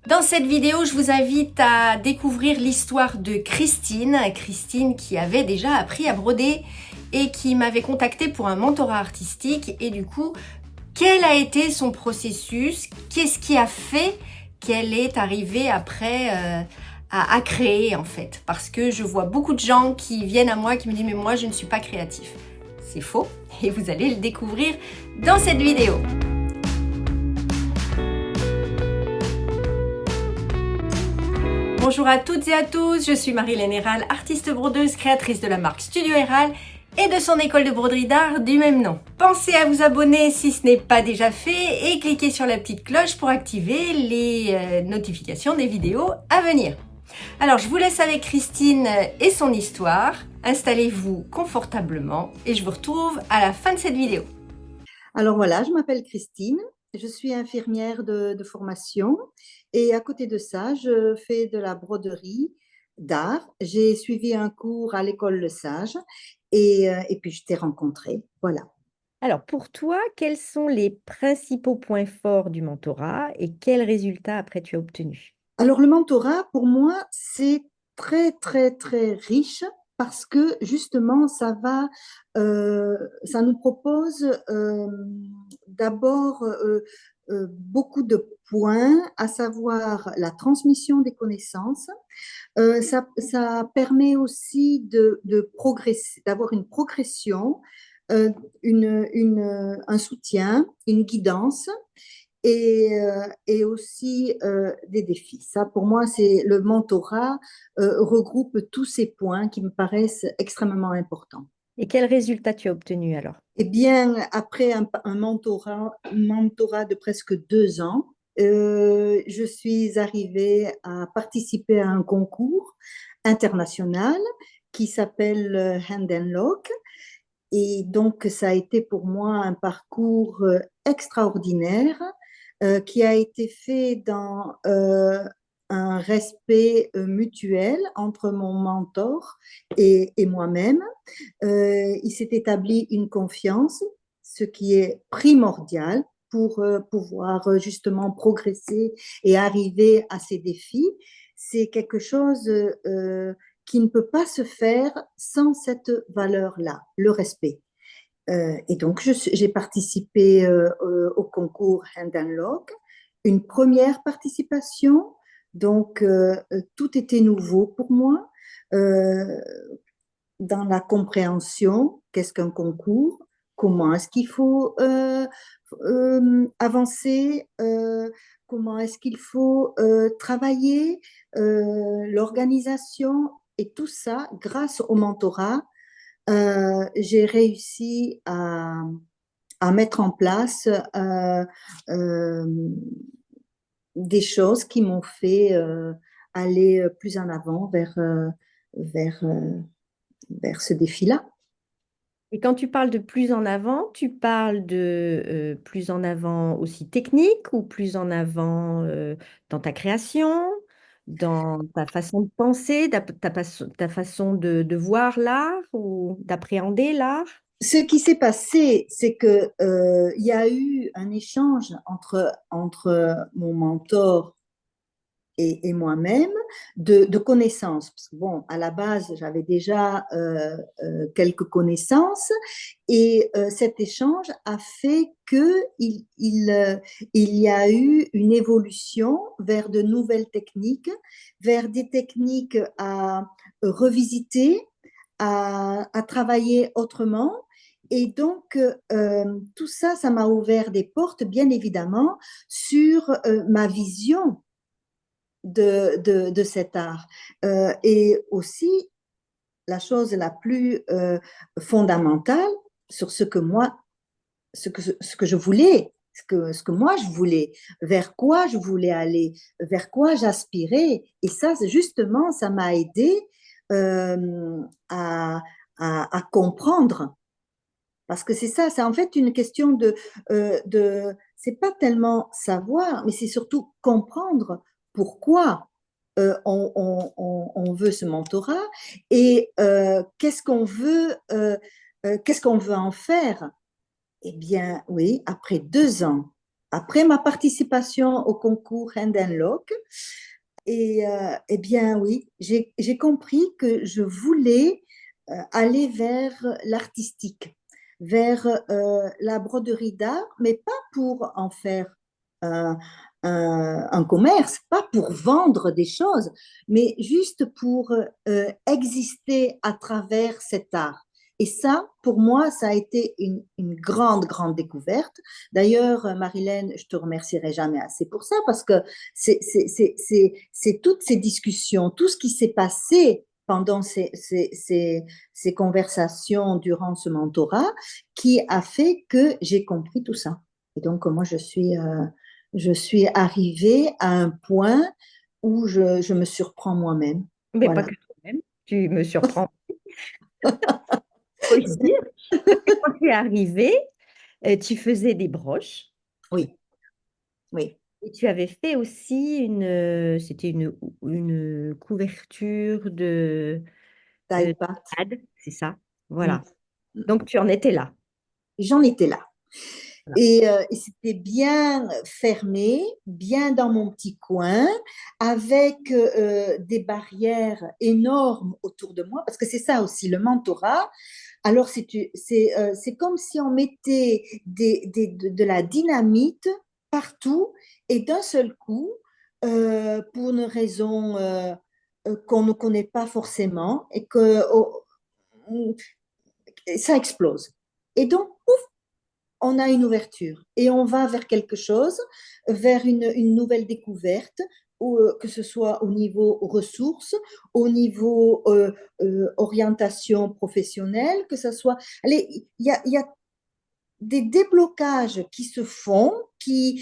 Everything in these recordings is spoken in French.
Dans cette vidéo, je vous invite à découvrir l'histoire de Christine. Christine qui avait déjà appris à broder et qui m'avait contactée pour un mentorat artistique. Et du coup, quel a été son processus? Qu'est-ce qui a fait qu'elle est arrivée après à créer en fait? Parce que je vois beaucoup de gens qui viennent à moi qui me disent mais moi je ne suis pas créatif. C'est faux et vous allez le découvrir dans cette vidéo. Bonjour à toutes et à tous, je suis Marie-Hélène Héral, artiste brodeuse, créatrice de la marque Studio Héral et de son école de broderie d'art du même nom. Pensez à vous abonner si ce n'est pas déjà fait et cliquez sur la petite cloche pour activer les notifications des vidéos à venir. Alors je vous laisse avec Christine et son histoire. Installez-vous confortablement et je vous retrouve à la fin de cette vidéo. Alors voilà, je m'appelle Christine, je suis infirmière de formation et à côté de ça, je fais de la broderie d'art. J'ai suivi un cours à l'école Le Sage et puis je t'ai rencontrée. Voilà. Alors, pour toi, quels sont les principaux points forts du mentorat et quels résultats après tu as obtenus? Alors le mentorat, pour moi, c'est très, très, très riche parce que justement, ça nous propose d'abord beaucoup de points, à savoir la transmission des connaissances. Ça permet aussi de progresser, d'avoir une progression, un soutien, une guidance et aussi des défis. Ça, pour moi, c'est le mentorat regroupe tous ces points qui me paraissent extrêmement importants. Et quels résultats tu as obtenus alors? Eh bien, après un mentorat de presque 2 ans, je suis arrivée à participer à un concours international qui s'appelle Hand and Lock. Et donc, ça a été pour moi un parcours extraordinaire qui a été fait dans un respect mutuel entre mon mentor et moi-même. Il s'est établi une confiance, ce qui est primordial pour pouvoir justement progresser et arriver à ces défis. C'est quelque chose qui ne peut pas se faire sans cette valeur-là, le respect. Et donc, j'ai participé au concours Hand and Log, une première participation. Donc, tout était nouveau pour moi. Euh, dans la compréhension, qu'est-ce qu'un concours, comment est-ce qu'il faut avancer, comment est-ce qu'il faut travailler, l'organisation et tout ça, grâce au mentorat, j'ai réussi à mettre en place euh, des choses qui m'ont fait aller plus en avant vers, euh, vers ce défi-là. Et quand tu parles de plus en avant, tu parles de plus en avant aussi technique ou plus en avant dans ta création, dans ta façon de penser, ta façon de voir l'art ou d'appréhender l'art? Ce qui s'est passé, c'est que il y a eu un échange entre mon mentor et moi-même de connaissances. Parce que, bon, à la base, j'avais déjà quelques connaissances et cet échange a fait qu'il y a eu une évolution vers de nouvelles techniques, vers des techniques à revisiter, à travailler autrement. Et donc, tout ça, ça m'a ouvert des portes, bien évidemment, sur ma vision de cet art. Et aussi, la chose la plus fondamentale sur ce que je voulais, ce que moi je voulais, vers quoi je voulais aller, vers quoi j'aspirais. Et ça, justement, ça m'a aidé à, à comprendre. Parce que c'est ça, c'est en fait une question c'est pas tellement savoir, mais c'est surtout comprendre pourquoi on veut ce mentorat et qu'est-ce qu'on veut en faire. Eh bien, oui, après 2 ans après ma participation au concours Hand and Lock, eh bien oui, j'ai compris que je voulais aller vers l'artistique, vers la broderie d'art, mais pas pour en faire un, un commerce, pas pour vendre des choses, mais juste pour exister à travers cet art. Et ça, pour moi, ça a été une grande, grande découverte. D'ailleurs, Marilène, je te remercierai jamais assez pour ça, parce que c'est toutes ces discussions, tout ce qui s'est passé pendant ces conversations durant ce mentorat qui a fait que j'ai compris tout ça. Et donc, moi, je suis arrivée à un point où je me surprends moi-même. Mais pas Voilà. que toi-même, tu me surprends aussi. Parce que quand tu es arrivée, tu faisais des broches Oui, oui. et tu avais fait aussi c'était une couverture de Taille-patte. malade, c'est ça. Mm. Voilà. Donc tu en étais là. J'en étais là. Voilà. Et c'était bien fermé, bien dans mon petit coin, avec des barrières énormes autour de moi, parce que c'est ça aussi, le mentorat. Alors, c'est comme si on mettait de la dynamite partout et d'un seul coup, pour une raison qu'on ne connaît pas forcément, et que ça explose. Et donc, on a une ouverture et on va vers quelque chose, vers une nouvelle découverte, ou, que ce soit au niveau ressources, au niveau orientation professionnelle, que ce soit... Allez, il y a des déblocages qui se font, et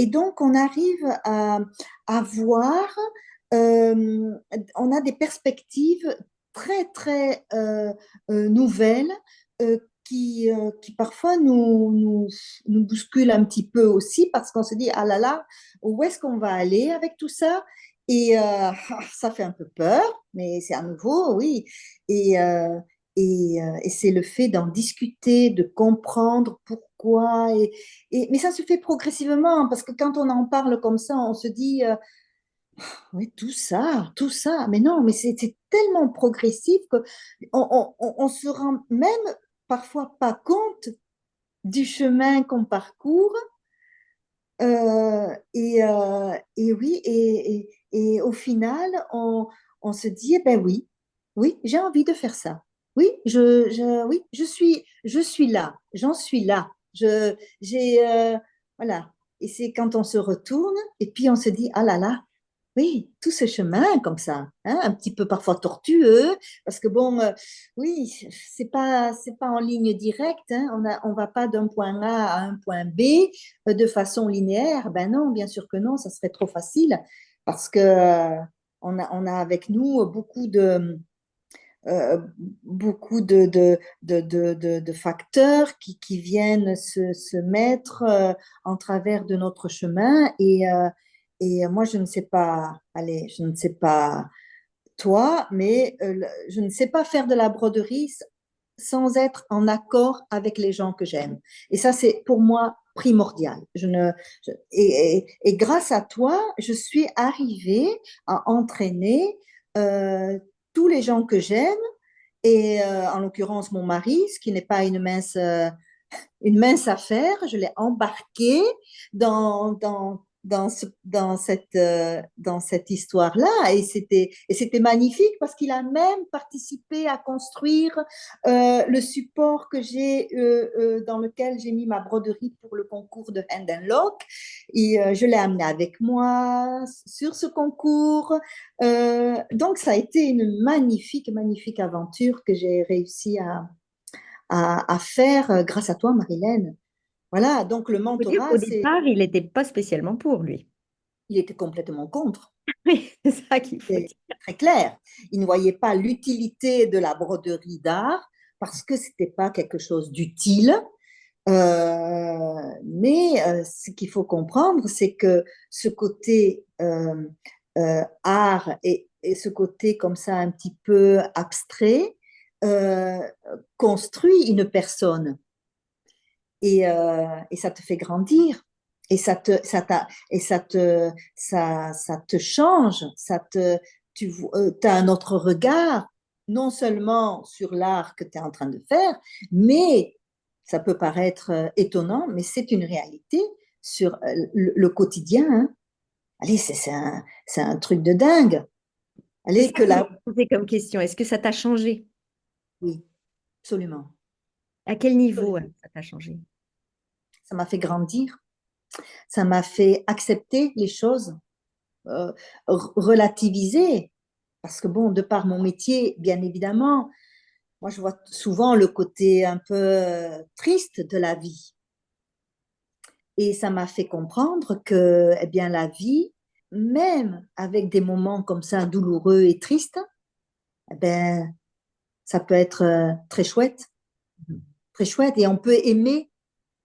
donc on arrive à voir, euh, on a des perspectives très, très nouvelles, qui parfois nous bousculent un petit peu aussi, parce qu'on se dit, ah là là, où est-ce qu'on va aller avec tout ça? Et ça fait un peu peur, mais c'est à nouveau, oui. Et, et c'est le fait d'en discuter, de comprendre pourquoi. Mais ça se fait progressivement, parce que quand on en parle comme ça, on se dit, oui, tout ça, tout ça. Mais non, mais c'est tellement progressif que on se rend même parfois pas compte du chemin qu'on parcourt. Et oui, et au final, on se dit, eh ben oui, oui, j'ai envie de faire ça. Oui, oui, je suis là, j'en suis là. Voilà. Et c'est quand on se retourne et puis on se dit, ah là là, oui, tout ce chemin comme ça, hein, un petit peu parfois tortueux, parce que bon, oui, c'est pas en ligne directe, hein, on va pas d'un point A à un point B de façon linéaire. Ben non, bien sûr que non, ça serait trop facile, parce que on a avec nous euh, beaucoup de facteurs qui viennent se mettre en travers de notre chemin. Et moi, je ne sais pas, allez, je ne sais pas toi, mais je ne sais pas faire de la broderie sans être en accord avec les gens que j'aime. Et ça, c'est pour moi primordial. Et grâce à toi, je suis arrivée à entraîner euh, tous les gens que j'aime, et en l'occurrence mon mari, ce qui n'est pas une mince affaire. Je l'ai embarqué dans cette histoire-là, et c'était magnifique, parce qu'il a même participé à construire le support que dans lequel j'ai mis ma broderie pour le concours de Hand and Lock. Et je l'ai amené avec moi sur ce concours. Donc ça a été une magnifique, magnifique aventure que j'ai réussi à faire grâce à toi, Marilène. Voilà, donc le Il faut dire mentorat, qu'au départ, il n'était pas spécialement pour lui. il était complètement contre. Oui, c'est ça qu'il faut C'est dire. très clair. Il ne voyait pas l'utilité de la broderie d'art, parce que c'était pas quelque chose d'utile. Mais ce qu'il faut comprendre, c'est que ce côté art, et ce côté comme ça un petit peu abstrait, euh, construit une personne. et ça te fait grandir. Et ça te change, tu as un autre regard, non seulement sur l'art que tu es en train de faire, mais ça peut paraître étonnant, mais c'est une réalité sur le quotidien. Hein. Allez, c'est un truc de dingue. C'est Allez, ça que je me posais comme question. Est-ce que ça t'a changé? oui, absolument. À quel niveau Absolument. ça t'a changé? Ça m'a fait grandir, ça m'a fait accepter les choses, euh, relativiser. Parce que bon, de par mon métier, bien évidemment, moi je vois souvent le côté un peu triste de la vie. Et ça m'a fait comprendre que, eh bien, la vie, même avec des moments comme ça douloureux et tristes, eh ben, ça peut être très chouette, Mhm. très chouette. Et on peut aimer,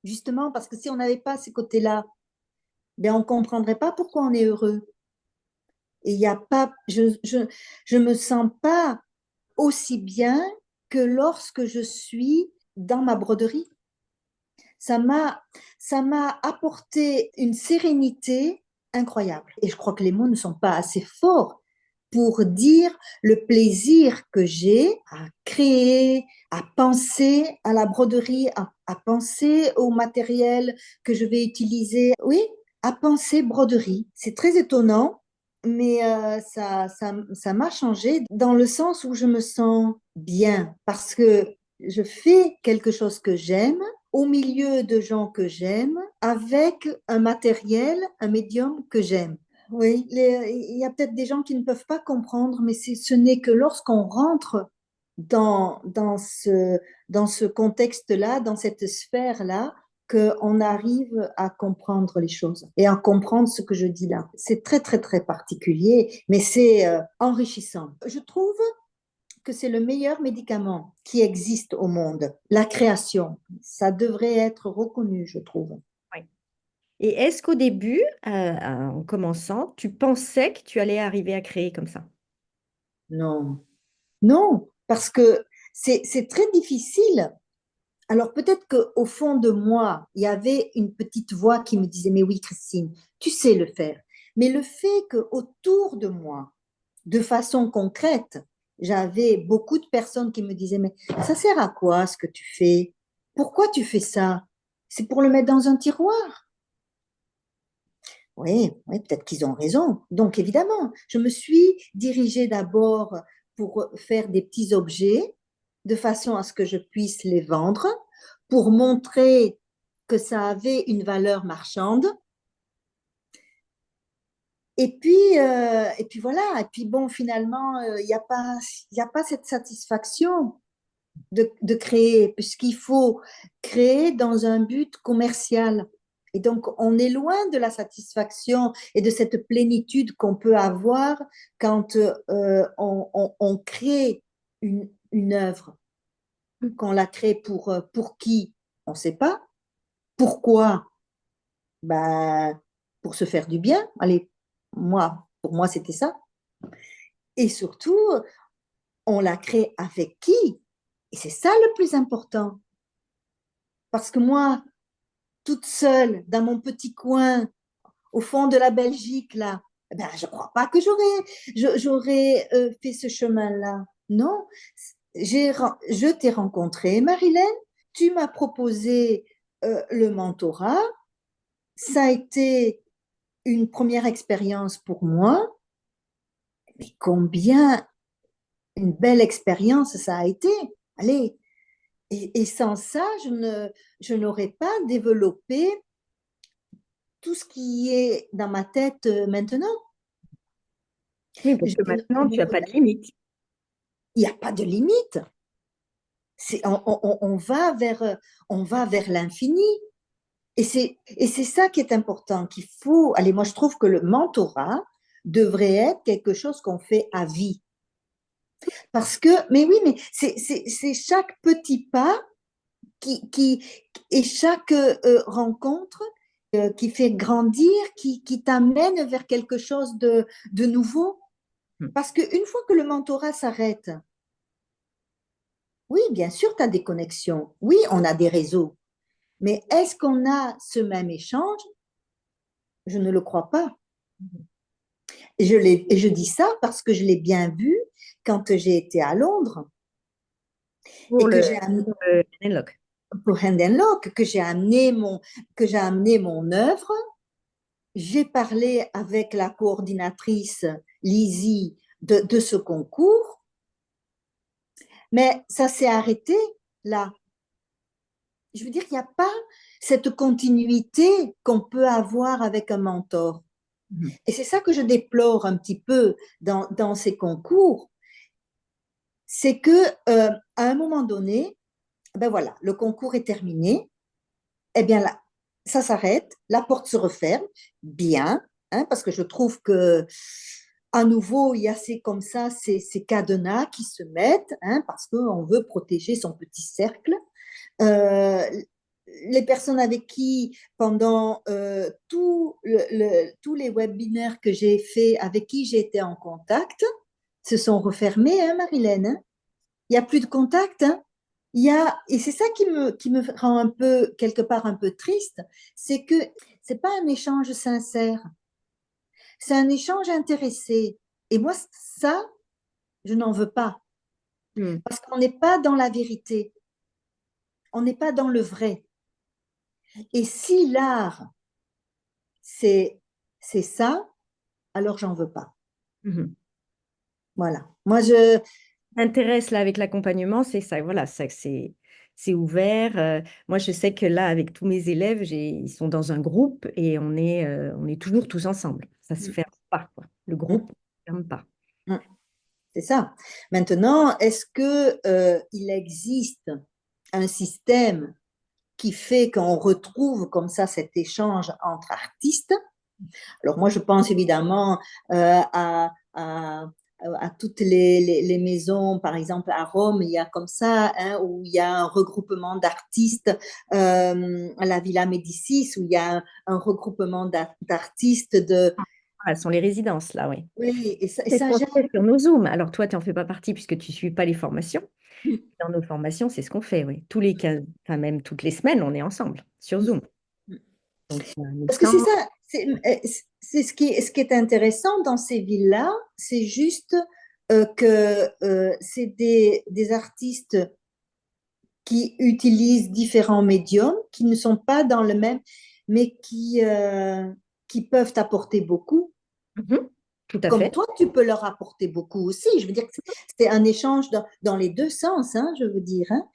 justement, parce que si on n'avait pas ces côtés-là, ben, on ne comprendrait pas pourquoi on est heureux. Et il y a pas, je me sens pas aussi bien que lorsque je suis dans ma broderie. Ça m'a, ça m'a apporté une sérénité incroyable. Et je crois que les mots ne sont pas assez forts pour dire le plaisir que j'ai à créer, à penser à la broderie, à penser au matériel que je vais utiliser. Oui, à penser broderie. C'est très étonnant, mais ça m'a changé dans le sens où je me sens bien parce que je fais quelque chose que j'aime au milieu de gens que j'aime, avec un matériel, un médium que j'aime. Oui, il y a peut-être des gens qui ne peuvent pas comprendre, mais ce n'est que lorsqu'on rentre dans ce contexte-là, dans cette sphère-là, qu'on arrive à comprendre les choses et à comprendre ce que je dis là. C'est très, très, très particulier, mais c'est enrichissant. Je trouve que c'est le meilleur médicament qui existe au monde, la création. Ça devrait être reconnu, je trouve. Oui. Et est-ce qu'au début, en commençant, tu pensais que tu allais arriver à créer comme ça? Non, non, parce que c'est très difficile. Alors peut-être qu'au fond de moi, il y avait une petite voix qui me disait, mais oui, Christine, tu sais le faire. Mais le fait qu'autour de moi, de façon concrète, j'avais beaucoup de personnes qui me disaient, mais ça sert à quoi ce que tu fais? Pourquoi tu fais ça? C'est pour le mettre dans un tiroir. Oui, oui, peut-être qu'ils ont raison. Donc, évidemment, je me suis dirigée d'abord pour faire des petits objets de façon à ce que je puisse les vendre, pour montrer que ça avait une valeur marchande. Et puis voilà. Et puis bon, finalement, il y a pas cette satisfaction de créer, puisqu'il faut créer dans un but commercial. Et donc, on est loin de la satisfaction et de cette plénitude qu'on peut avoir quand on crée une œuvre, qu'on la crée pour qui? On ne sait pas. Pourquoi? Ben, pour se faire du bien. Allez, pour moi, c'était ça. Et surtout, on la crée avec qui? Et c'est ça le plus important. Parce que moi, toute seule dans mon petit coin au fond de la Belgique là, eh ben je crois pas que j'aurais fait ce chemin-là. Non, je t'ai rencontré, Marilène, tu m'as proposé le mentorat, ça a été une première expérience pour moi, mais combien une belle expérience ça a été. Allez, et sans ça, je n'aurais pas développé tout ce qui est dans ma tête maintenant. Oui, parce Je que maintenant, tu n'as pas développe- de limite. Il n'y a pas de limite. On va vers l'infini. Et c'est ça qui est important, qu'il faut. Allez, moi, je trouve que le mentorat devrait être quelque chose qu'on fait à vie. Parce que, mais oui, mais c'est chaque petit pas qui et chaque rencontre qui fait grandir, qui t'amène vers quelque chose de nouveau. Hmm. Parce qu'une fois que le mentorat s'arrête, oui, bien sûr, tu as des connexions. Oui, on a des réseaux. Mais est-ce qu'on a ce même échange? Je ne le crois pas. Et je dis ça parce que je l'ai bien vu quand j'ai été à Londres Pour et que le, j'ai amené, pour le Henlock. pour Hand and Lock, que j'ai amené mon œuvre. J'ai parlé avec la coordinatrice Lizzie de ce concours, mais ça s'est arrêté là. Je veux dire, il n'y a pas cette continuité qu'on peut avoir avec un mentor. Et c'est ça que je déplore un petit peu dans ces concours, c'est que à un moment donné, ben voilà, le concours est terminé, eh bien là, ça s'arrête, la porte se referme, bien, hein, parce que je trouve que à nouveau, il y a comme ça ces cadenas qui se mettent, hein, parce qu'on veut protéger son petit cercle. Euh, les personnes avec qui, pendant tous les webinaires que j'ai faits, avec qui j'ai été en contact, se sont refermés, hein, Marilène, hein. Il n'y a plus de contact, hein. Et c'est ça qui me rend un peu, quelque part, un peu triste, c'est que c'est pas un échange sincère, c'est un échange intéressé. Et moi, ça, je n'en veux pas, Mm. parce qu'on n'est pas dans la vérité, on n'est pas dans le vrai. Et si l'art, c'est ça, alors j'en veux pas. Mhm. Voilà. Moi, je... M'intéresse là avec l'accompagnement, c'est ça, voilà, ça, c'est ouvert. Moi, je sais que là, avec tous mes élèves, ils sont dans un groupe et on est toujours tous ensemble. Ça se ferme pas, quoi. Le groupe ne ferme pas. C'est ça. Maintenant, est-ce que il existe un système qui fait qu'on retrouve comme ça cet échange entre artistes? Alors moi, je pense évidemment à toutes les maisons, par exemple à Rome, il y a comme ça, hein, où il y a un regroupement d'artistes, à la Villa Médicis, où il y a un regroupement d'artistes de... Ah, ce sont les résidences, là, oui. Oui, et C'est ce ça qu'on j'aime. fait sur nos Zooms. Alors, toi, tu n'en fais pas partie puisque tu ne suis pas les formations. Dans nos formations, c'est ce qu'on fait, oui. Tous les 15, enfin même toutes les semaines, on est ensemble sur Zoom. Donc, il y a un Parce que échange. c'est ça, c'est ce qui est intéressant dans ces villes-là, c'est juste que c'est des artistes qui utilisent différents médiums, qui ne sont pas dans le même, mais qui peuvent apporter beaucoup. Mhm. Tout à Comme fait. toi, tu peux leur apporter beaucoup aussi. Je veux dire que c'est un échange dans les deux sens, hein, je veux dire, hein.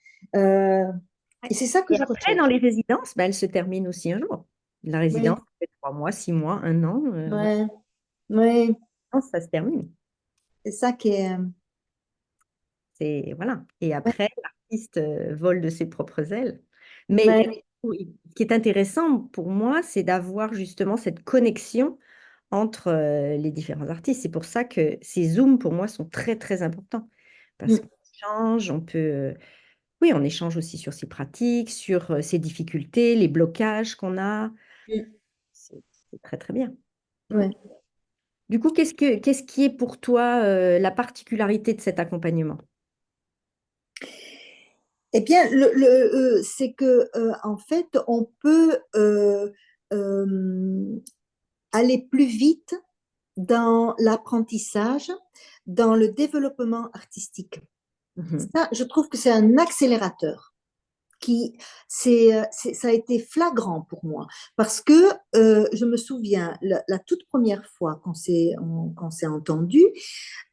Et c'est ça que Et je après, dans recherche. les résidences, ben, elle se termine aussi un jour. La Oui, résidence, c'est 3 mois, 6 mois, un an. Voilà. ouais, ouais, Ça se termine. c'est ça qui est. C'est, voilà. Et après, l'artiste vole de ses propres ailes. Mais Ouais, oui, ce qui est intéressant pour moi, c'est d'avoir justement cette connexion entre les différents artistes. C'est pour ça que ces Zooms, pour moi, sont très, très importants. Parce mm, qu'on échange, on peut... oui, on échange aussi sur ses pratiques, sur ses difficultés, les blocages qu'on a. mm, C'est très, très bien. Ouais. ouais. Du coup, qu'est-ce qui est pour toi la particularité de cet accompagnement? Eh bien, c'est que en fait, on peut euh, aller plus vite dans l'apprentissage, dans le développement artistique. Mhm. Ça, je trouve que c'est un accélérateur qui, ça a été flagrant pour moi parce que je me souviens la toute première fois qu'on s'est entendu,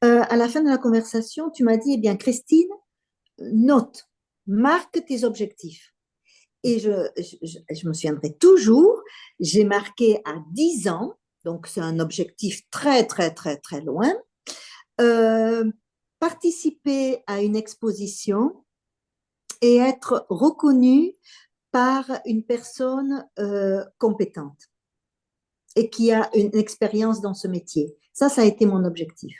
à la fin de la conversation, tu m'as dit, eh bien, Christine, note, marque tes objectifs. Et je me souviendrai toujours, j'ai marqué à 10 ans, donc c'est un objectif très, très, très, très loin, euh, participer à une exposition et être reconnu par une personne compétente et qui a une expérience dans ce métier. Ça a été mon objectif.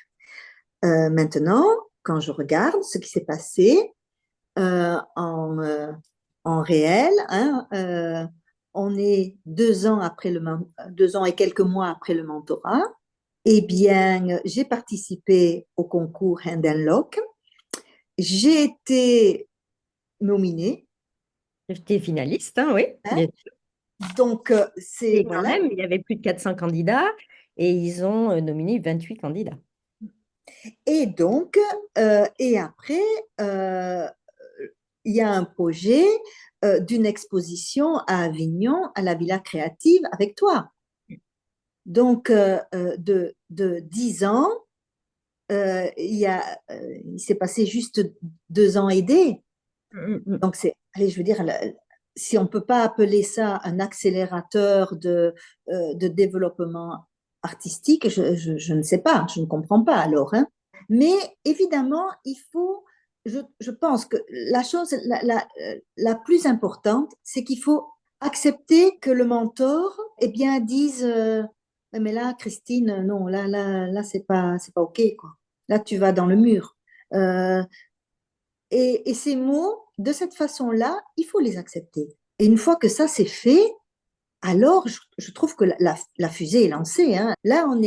Maintenant, quand je regarde ce qui s'est passé, euh, en, euh, en réel, hein, on est 2 ans après 2 ans et quelques mois après le mentorat. Eh bien, j'ai participé au concours Hand and Lock. J'ai été nominée J'étais finaliste, hein, oui. Hein. Donc, Et quand voilà. même, il y avait plus de 400 candidats et ils ont nominé 28 candidats. Et donc, et après, euh, il y a un projet d'une exposition à Avignon, à la Villa Créative, avec toi. Donc, de 10 ans, il s'est passé juste 2 ans et des. Mm, mm. Donc, allez, je veux dire, si on ne peut pas appeler ça un accélérateur de développement artistique, je ne sais pas, je ne comprends pas alors, hein. Mais évidemment, je pense que la chose la plus importante, c'est qu'il faut accepter que le mentor, eh bien, dise, mais là, Christine, non, là, c'est pas OK, quoi. Là, tu vas dans le mur. Euh, et ces mots, de cette façon-là, il faut les accepter. Et une fois que ça c'est fait, alors je trouve que la fusée est lancée, hein. Là, on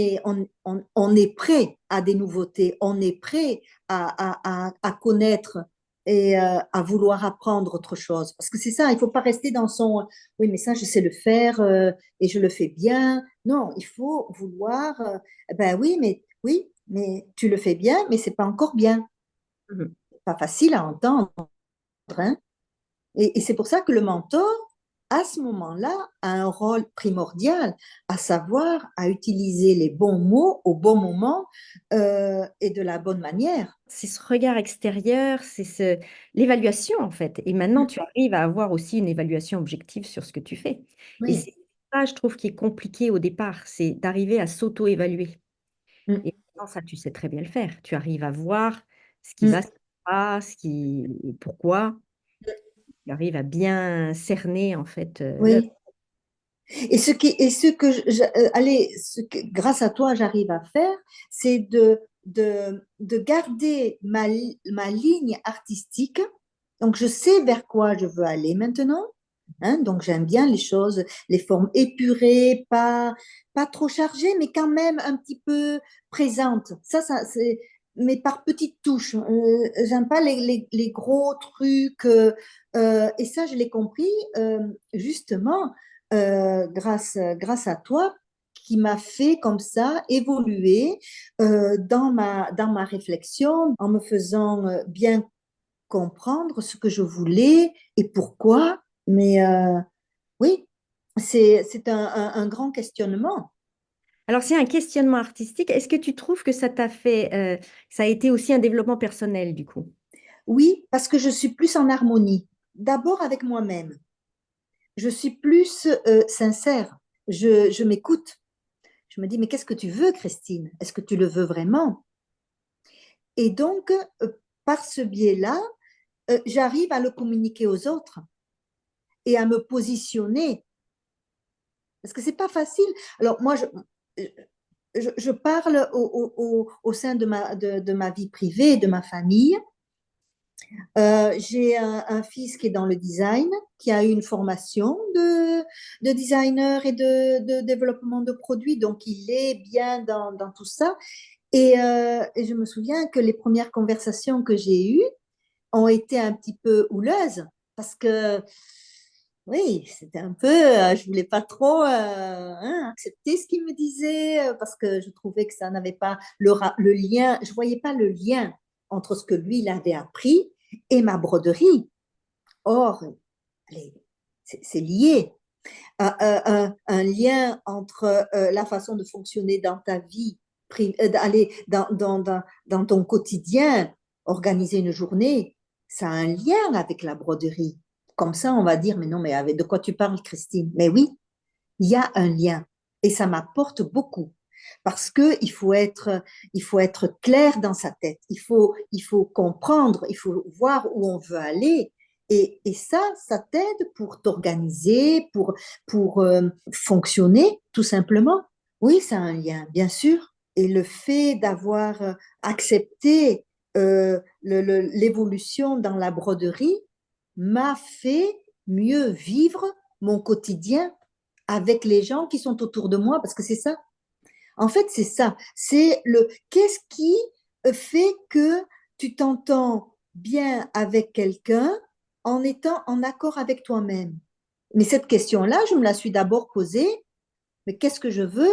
est prêt à des nouveautés, on est prêt à connaître et à vouloir apprendre autre chose. Parce que c'est ça, il ne faut pas rester dans son oui, mais ça, je sais le faire et je le fais bien. Non, il faut vouloir ben oui, mais tu le fais bien, mais c'est pas encore bien. Mm. Pas facile à entendre, hein. Et c'est pour ça que le mentor, à ce moment-là, a un rôle primordial, à savoir à utiliser les bons mots au bon moment et de la bonne manière. C'est ce regard extérieur, l'évaluation en fait. Et maintenant, Mm. tu arrives à avoir aussi une évaluation objective sur ce que tu fais. Et Oui. c'est ça, je trouve, qui est compliqué au départ, c'est d'arriver à s'auto-évaluer. Mm. Et maintenant, ça, tu sais très bien le faire. Tu arrives à voir ce qui va, Mm. ce qui va pas, pourquoi. Tu arrives à bien cerner en fait l'œuvre. Oui. Et ce que, allez, grâce à toi, j'arrive à faire, c'est de garder ma ligne artistique. Donc, je sais vers quoi je veux aller maintenant. Hein, donc, j'aime bien les choses, les formes épurées, pas trop chargées, mais quand même un petit peu présentes. Ça mais par petites touches. J'aime pas les gros trucs. Et ça, je l'ai compris justement grâce à toi qui m'a fait comme ça évoluer dans ma réflexion, en me faisant bien comprendre ce que je voulais et pourquoi. Mais oui, c'est un grand questionnement. Alors, c'est un questionnement artistique. Est-ce que tu trouves que ça t'a fait, ça a été aussi un développement personnel du coup? Oui, parce que je suis plus en harmonie. D'abord avec moi-même. Je suis plus sincère. Je m'écoute. Je me dis, mais qu'est-ce que tu veux, Christine? Est-ce que tu le veux vraiment? Et donc, par ce biais-là, j'arrive à le communiquer aux autres et à me positionner. Parce que c'est pas facile. Alors, moi, je parle au sein de ma vie privée, de ma famille. J'ai un fils qui est dans le design, qui a eu une formation de designer et de développement de produits, donc il est bien dans tout ça. Et je me souviens que les premières conversations que j'ai eues ont été un petit peu houleuses parce que, oui, c'était un peu, je voulais pas trop accepter ce qu'il me disait parce que je trouvais que ça n'avait pas le lien, je voyais pas le lien entre ce que lui, il avait appris et ma broderie. Or, allez, c'est lié. Un lien entre la façon de fonctionner dans ta vie, aller dans ton quotidien, organiser une journée, ça a un lien avec la broderie. Comme ça, on va dire, mais non, mais de quoi tu parles, Christine? Mais oui, il y a un lien et ça m'apporte beaucoup parce que il faut être clair dans sa tête, il faut comprendre, il faut voir où on veut aller et ça t'aide pour t'organiser, pour fonctionner tout simplement. Oui, ça a un lien, bien sûr. Et le fait d'avoir accepté l'évolution dans la broderie m'a fait mieux vivre mon quotidien avec les gens qui sont autour de moi, parce que c'est ça. En fait, c'est ça. C'est qu'est-ce qui fait que tu t'entends bien avec quelqu'un en étant en accord avec toi-même. Mais cette question-là, je me la suis d'abord posée, mais qu'est-ce que je veux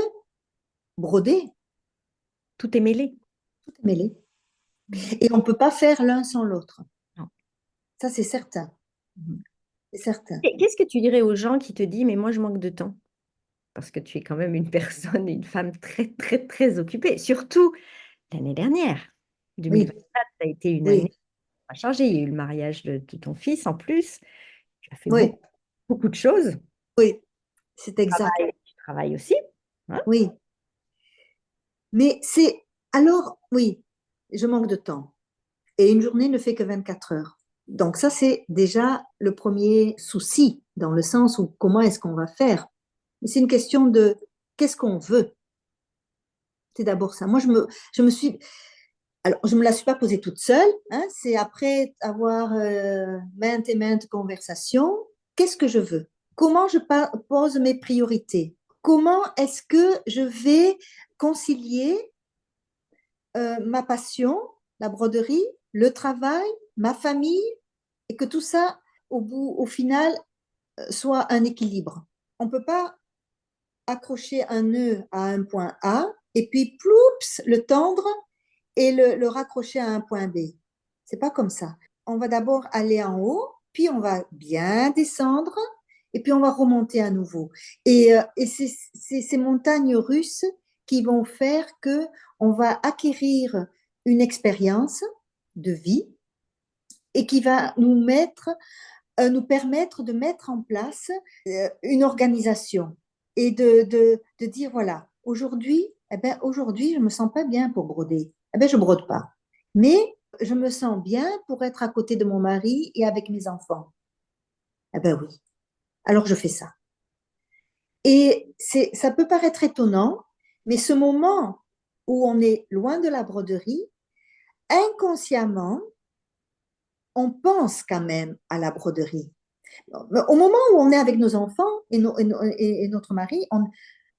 broder? Tout est mêlé. Tout est mêlé. Mhm. Et on ne peut pas faire l'un sans l'autre. Non. Ça, c'est certain. Mhm. C'est certain. Et qu'est-ce que tu dirais aux gens qui te disent, mais moi, je manque de temps? Parce que tu es quand même une personne, une femme très, très, très occupée. Surtout l'année dernière. Oui, 2024, ça a été une année oui, pas chargée. Il y a eu le mariage de ton fils en plus. Tu as fait oui, beaucoup, beaucoup de choses. oui, c'est exact. Tu travailles aussi. Hein. Oui. Mais c'est alors, oui, je manque de temps. Et une journée ne fait que 24 heures. Donc ça, c'est déjà le premier souci, dans le sens où comment est-ce qu'on va faire? C'est une question de qu'est-ce qu'on veut. C'est d'abord ça. Moi, je me suis, alors, je ne me la suis pas posée toute seule, hein, c'est après avoir maintes et maintes conversations. Qu'est-ce que je veux? Comment je pose mes priorités? Comment est-ce que je vais concilier ma passion, la broderie, le travail, ma famille, et que tout ça, au final, soit un équilibre. On ne peut pas accrocher un nœud à un point A et puis ploups, le tendre et le raccrocher à un point B. C'est pas comme ça. On va d'abord aller en haut, puis on va bien descendre et puis on va remonter à nouveau. Et c'est ces montagnes russes qui vont faire que on va acquérir une expérience de vie et qui va nous permettre de mettre en place une organisation et de dire voilà, aujourd'hui, aujourd'hui, je me sens pas bien pour broder. Je brode pas. Mais je me sens bien pour être à côté de mon mari et avec mes enfants. Oui. Alors je fais ça. Et ça peut paraître étonnant, mais ce moment où on est loin de la broderie, inconsciemment, on pense quand même à la broderie. Au moment où on est avec nos enfants et notre mari,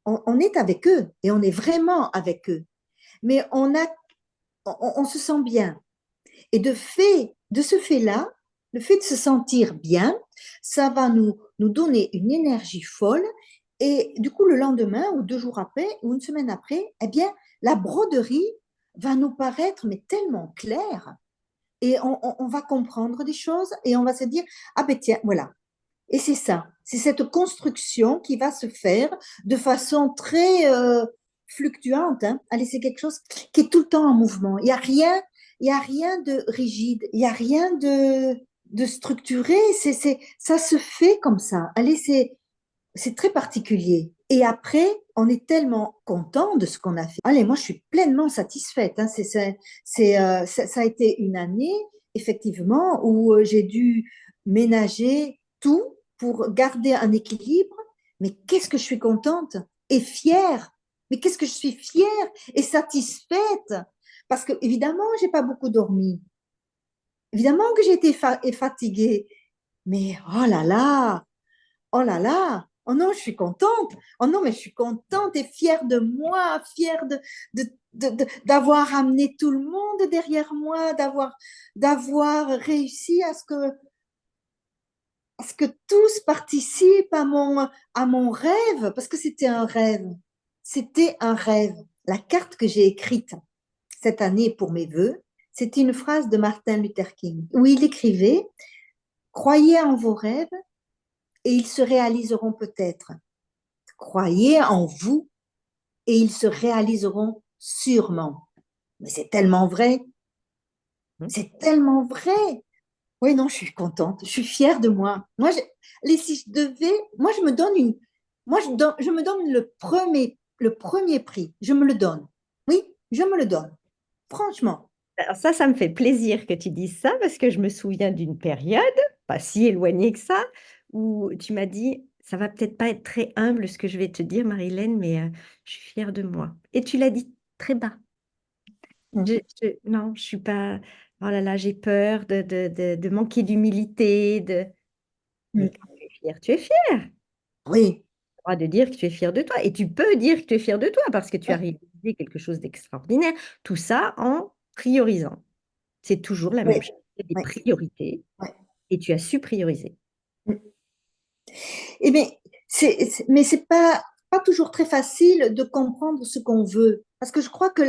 on est avec eux et on est vraiment avec eux. Mais on se sent bien. Et de ce fait-là, le fait de se sentir bien, ça va nous donner une énergie folle. Et du coup, le lendemain ou 2 jours après ou une semaine après, eh bien, la broderie va nous paraître mais tellement claire. Et on va comprendre des choses et on va se dire, ah ben tiens, voilà, et c'est ça, c'est cette construction qui va se faire de façon très fluctuante. Hein. Allez, c'est quelque chose qui est tout le temps en mouvement. Il y a rien de rigide, il y a rien de structuré. Ça se fait comme ça. Allez, c'est très particulier. Et après, on est tellement content de ce qu'on a fait. Allez, moi, je suis pleinement satisfaite. Hein. Ça a été une année, effectivement, où j'ai dû ménager tout pour garder un équilibre. Mais qu'est-ce que je suis contente et fière. Mais qu'est-ce que je suis fière et satisfaite. Parce que, évidemment, j'ai pas beaucoup dormi. Évidemment que j'ai été fatiguée. Mais oh là là, oh non, je suis contente. Oh non, mais je suis contente et fière de moi, fière d'avoir amené tout le monde derrière moi, d'avoir réussi à ce que tous participent à mon rêve, parce que c'était un rêve. C'était un rêve. La carte que j'ai écrite cette année pour mes vœux, c'était une phrase de Martin Luther King, où il écrivait, croyez en vos rêves et ils se réaliseront peut-être. Croyez en vous et ils se réaliseront sûrement. Mais c'est tellement vrai. Hum. C'est tellement vrai. Oui, non, je suis contente. Je suis fière de moi. Moi, si je devais, moi, je me donne je me donne le premier prix. Je me le donne. Oui, je me le donne. Franchement. Alors ça me fait plaisir que tu dises ça parce que je me souviens d'une période, pas si éloignée que ça, où tu m'as dit, ça va peut-être pas être très humble ce que je vais te dire, Marilène, mais je suis fière de moi. Et tu l'as dit très bas. Non, je suis pas. Oh là là, j'ai peur de manquer d'humilité. Mais quand tu es fière. Tu as le Oui. droit de dire que tu es fière de toi. Et tu peux dire que tu es fière de toi parce que tu as Ouais. réalisé quelque chose d'extraordinaire. Tout ça en priorisant. C'est toujours la même Oui. chose. Il y a des Oui. priorités. Ouais. et tu as su prioriser. Et mais c'est pas toujours très facile de comprendre ce qu'on veut. Parce que je crois que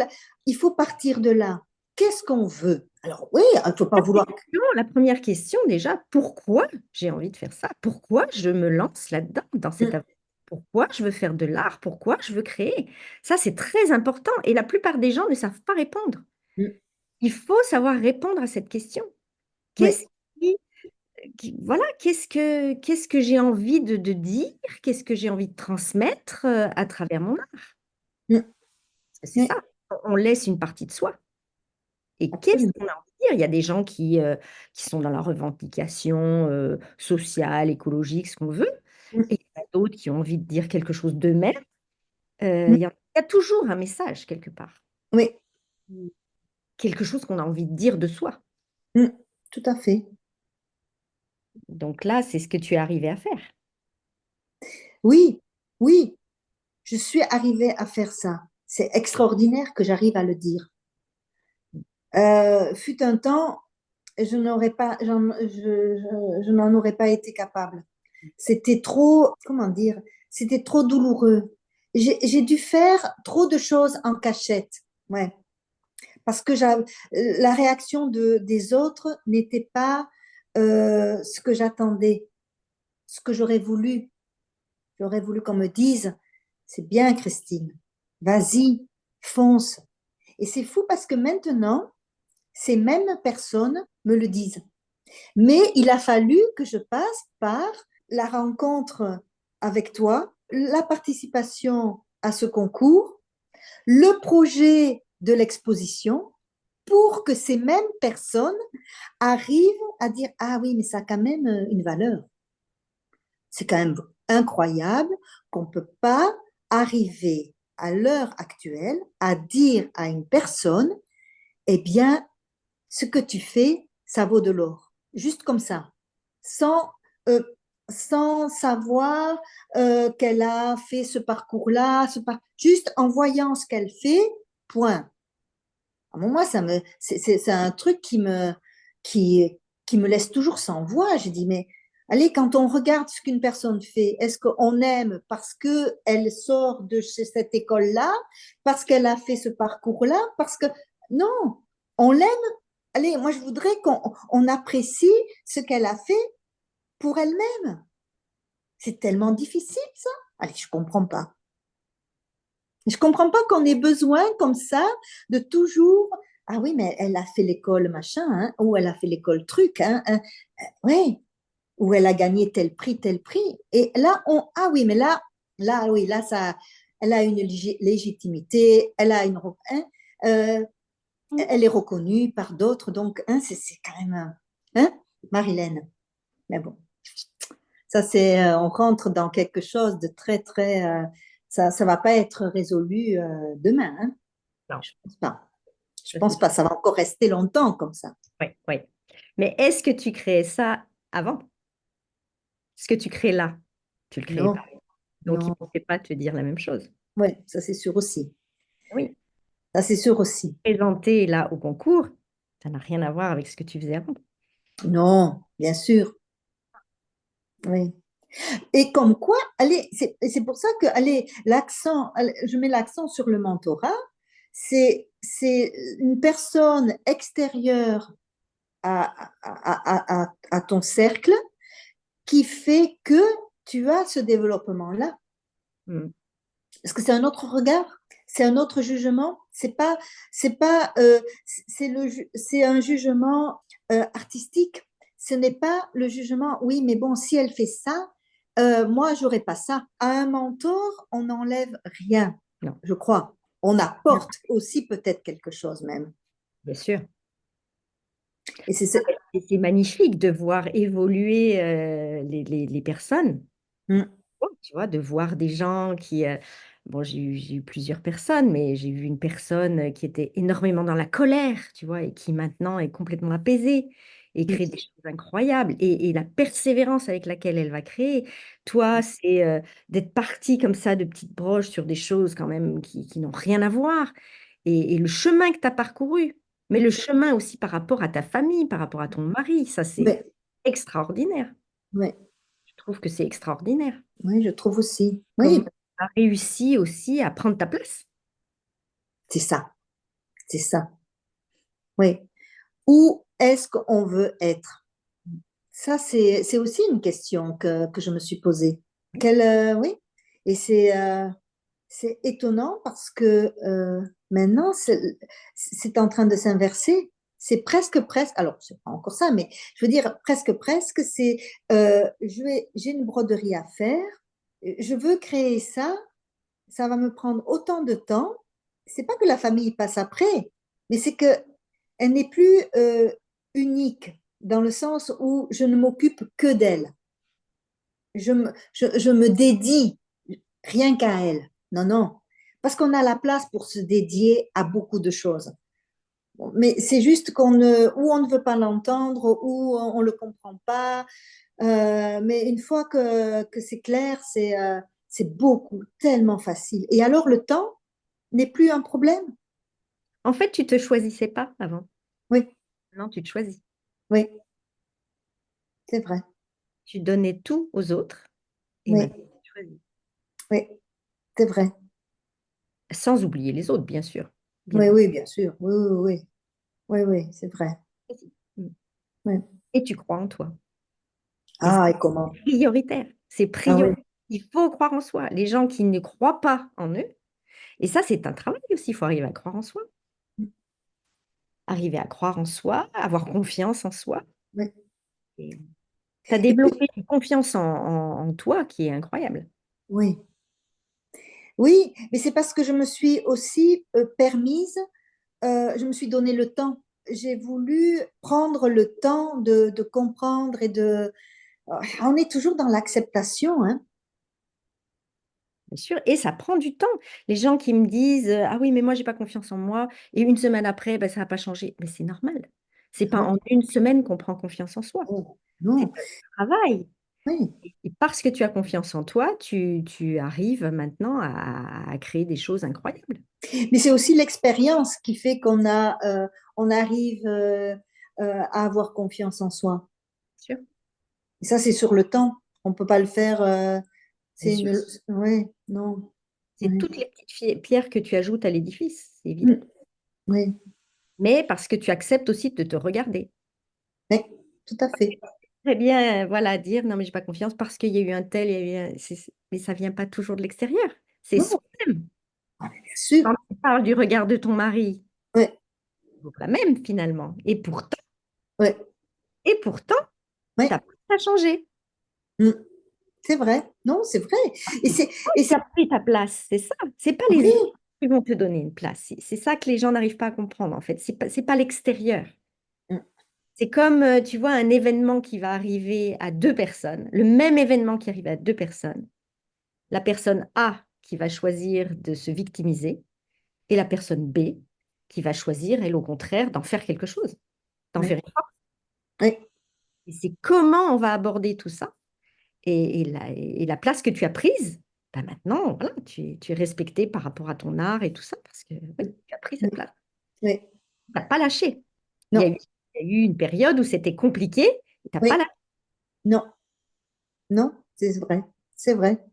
il faut partir de là. Qu'est-ce qu'on veut? Alors oui, il ne faut pas vouloir. La première question déjà, pourquoi j'ai envie de faire ça? Pourquoi je me lance là-dedans, dans cette Mm, aventure? Pourquoi je veux faire de l'art? Pourquoi je veux créer? Ça, c'est très important et la plupart des gens ne savent pas répondre. mm, Il faut savoir répondre à cette question. Qu'est-ce oui, voilà, qu'est-ce que j'ai envie de dire? Qu'est-ce que j'ai envie de transmettre à travers mon art? mm, C'est oui, ça, on laisse une partie de soi. Et qu'est-ce absolument. qu'on a envie de dire? Il y a des gens qui sont dans la revendication sociale, écologique, ce qu'on veut, Mm, et il y en a d'autres qui ont envie de dire quelque chose d'eux-mêmes. mm, Il y a toujours un message quelque part, oui, quelque chose qu'on a envie de dire de soi. mm, tout à fait. Donc là, c'est ce que tu es arrivé à faire. Oui, oui, je suis arrivée à faire ça. C'est extraordinaire que j'arrive à le dire. Fut un temps, je n'aurais pas, je n'en aurais pas été capable. C'était trop, comment dire, c'était trop douloureux. J'ai dû faire trop de choses en cachette. Ouais. Parce que la réaction des autres n'était pas ce que j'attendais, ce que j'aurais voulu. J'aurais voulu qu'on me dise, c'est bien, Christine, vas-y, fonce. Et c'est fou parce que maintenant, ces mêmes personnes me le disent. Mais il a fallu que je passe par la rencontre avec toi, la participation à ce concours, le projet de l'exposition, pour que ces mêmes personnes arrivent à dire, ah oui, mais ça a quand même une valeur. C'est quand même incroyable qu'on ne peut pas arriver à l'heure actuelle à dire à une personne, eh bien, ce que tu fais, ça vaut de l'or. Juste comme ça, sans, euh, sans savoir qu'elle a fait ce parcours-là, juste en voyant ce qu'elle fait, point. À moi, c'est un truc qui, qui me laisse toujours sans voix. Je dis, mais allez, quand on regarde ce qu'une personne fait, est-ce qu'on aime parce qu'elle sort de cette école-là, parce qu'elle a fait ce parcours-là, parce que non, on l'aime. Allez, moi, je voudrais qu'on apprécie ce qu'elle a fait pour elle-même. C'est tellement difficile, ça. Allez, je comprends pas. Je comprends pas qu'on ait besoin comme ça de toujours. Ah oui, mais elle a fait l'école machin, hein, ou elle a fait l'école truc, ouais, ou elle a gagné tel prix, tel prix. Et là, ah oui, mais oui, là, ça, elle a une légitimité, elle a une, hein, euh, elle est reconnue par d'autres, donc hein, c'est quand même, hein, Marilène. Mais bon, ça c'est, on rentre dans quelque chose de très, très, ça va pas être résolu demain, hein. Non, Je pense pas. Je ça, pense c'est pas. Ça va encore rester longtemps comme ça. oui, oui. Mais est-ce que tu créais ça avant? Ce que tu crées là, tu le créais Non, pas. Donc, il non. ne pouvait pas te dire la même chose. Ouais, ça c'est sûr aussi. Oui. Ça c'est sûr aussi. Présenter là au concours, ça n'a rien à voir avec ce que tu faisais avant. Non, bien sûr. Oui. Et comme quoi, allez, c'est pour ça que, allez, je mets l'accent sur le mentorat. C'est une personne extérieure à ton cercle qui fait que tu as ce développement-là. Mm. Parce que c'est un autre regard, c'est un autre jugement. C'est pas, c'est un jugement artistique. Ce n'est pas le jugement. Oui, mais bon, si elle fait ça, moi, j'aurais pas ça. À un mentor, on n'enlève rien, Non, je crois. On apporte aussi peut-être quelque chose même. bien sûr. Et Et c'est magnifique de voir évoluer les personnes. Mm, Tu vois, de voir des gens qui... bon, j'ai eu plusieurs personnes, mais j'ai vu une personne qui était énormément dans la colère, tu vois, et qui maintenant est complètement apaisée et crée des choses incroyables. Et la persévérance avec laquelle elle va créer, toi, c'est d'être partie comme ça de petites broches sur des choses quand même qui n'ont rien à voir. Et le chemin que tu as parcouru, mais le chemin aussi par rapport à ta famille, par rapport à ton mari, ça c'est ouais, extraordinaire. Oui, Je trouve que c'est extraordinaire. oui, je trouve aussi. Comment Oui, tu as réussi aussi à prendre ta place. c'est ça, c'est ça. Oui. Où est-ce qu'on veut être? Ça, c'est aussi une question que je me suis posée. Oui, et c'est étonnant parce que maintenant, c'est en train de s'inverser. C'est presque, alors c'est pas encore ça, mais je veux dire presque, c'est j'ai une broderie à faire, je veux créer ça va me prendre autant de temps. C'est pas que la famille passe après, mais c'est que elle n'est plus unique dans le sens où je ne m'occupe que d'elle. Je me dédie rien qu'à elle. Non, non. Parce qu'on a la place pour se dédier à beaucoup de choses. Bon, mais c'est juste ou on ne veut pas l'entendre, ou on ne le comprend pas. Mais une fois que c'est clair, c'est beaucoup, tellement facile. Et alors, le temps n'est plus un problème. En fait, tu te choisissais pas avant. Oui, Maintenant, tu te choisis. oui, c'est vrai. Tu donnais tout aux autres et Oui, maintenant, tu te choisis. oui, c'est vrai. Sans oublier les autres, bien sûr. Bien Oui, entendu. oui, bien sûr. Oui, oui, oui, oui, oui, c'est vrai. Mm. Oui. Et tu crois en toi. Et c'est Ah, et comment? prioritaire. C'est Ah oui, prioritaire. Il faut croire en soi. Les gens qui ne croient pas en eux, et ça, c'est un travail aussi. Il faut arriver à croire en soi. Arriver à croire en soi, avoir confiance en soi. oui. Tu as Et puis, développé une confiance en toi qui est incroyable. oui, oui, mais c'est parce que je me suis aussi permise, je me suis donné le temps. J'ai voulu prendre le temps de comprendre et de... On est toujours dans l'acceptation, hein. Bien sûr, et ça prend du temps. Les gens qui me disent, «Ah oui, mais moi j'ai pas confiance en moi» et une semaine après, bah, ça a pas changé. Mais c'est normal. C'est pas Non, en une semaine qu'on prend confiance en soi. non, C'est non, un travail oui. et parce que tu as confiance en toi, tu arrives maintenant à créer des choses incroyables. Mais c'est aussi l'expérience qui fait on arrive à avoir confiance en soi. Bien sûr, Et ça, c'est sur le temps. On peut pas le faire. bien C'est sûr. une. Oui, non. C'est Oui. toutes les petites pierres que tu ajoutes à l'édifice, c'est évident. Mm, oui, Mais parce que tu acceptes aussi de te regarder. oui, tout à fait. Très bien, voilà, dire: «Non mais j'ai pas confiance parce qu'il y a eu un tel, il y a eu un» mais ça vient pas toujours de l'extérieur, c'est Non, soi-même. ah, mais bien sûr. Quand tu parles du regard de ton mari, Oui, toujours la même finalement oui, et pourtant, oui. tu as changé. Mm, c'est vrai. Non, c'est vrai. Et c'est, Toi, et tu c'est, as pris ta place, c'est ça. C'est pas les autres oui, qui vont te donner une place. C'est ça que les gens n'arrivent pas à comprendre en fait. C'est pas l'extérieur. mm, C'est comme, tu vois, un événement qui va arriver à 2 personnes, le même événement qui arrive à 2 personnes. La personne A qui va choisir de se victimiser et la personne B qui va choisir, elle, au contraire, d'en faire quelque chose, d'en oui, faire une force. oui, Et c'est comment on va aborder tout ça et la place que tu as prise, bah maintenant, voilà, tu es respectée par rapport à ton art et tout ça parce que oui, tu as pris oui, cette place. oui. Tu n'as pas lâché. Il y a Non, eu, il y a eu une période où c'était compliqué et tu n'as pas oui, lâché. non, non, c'est vrai. C'est vrai.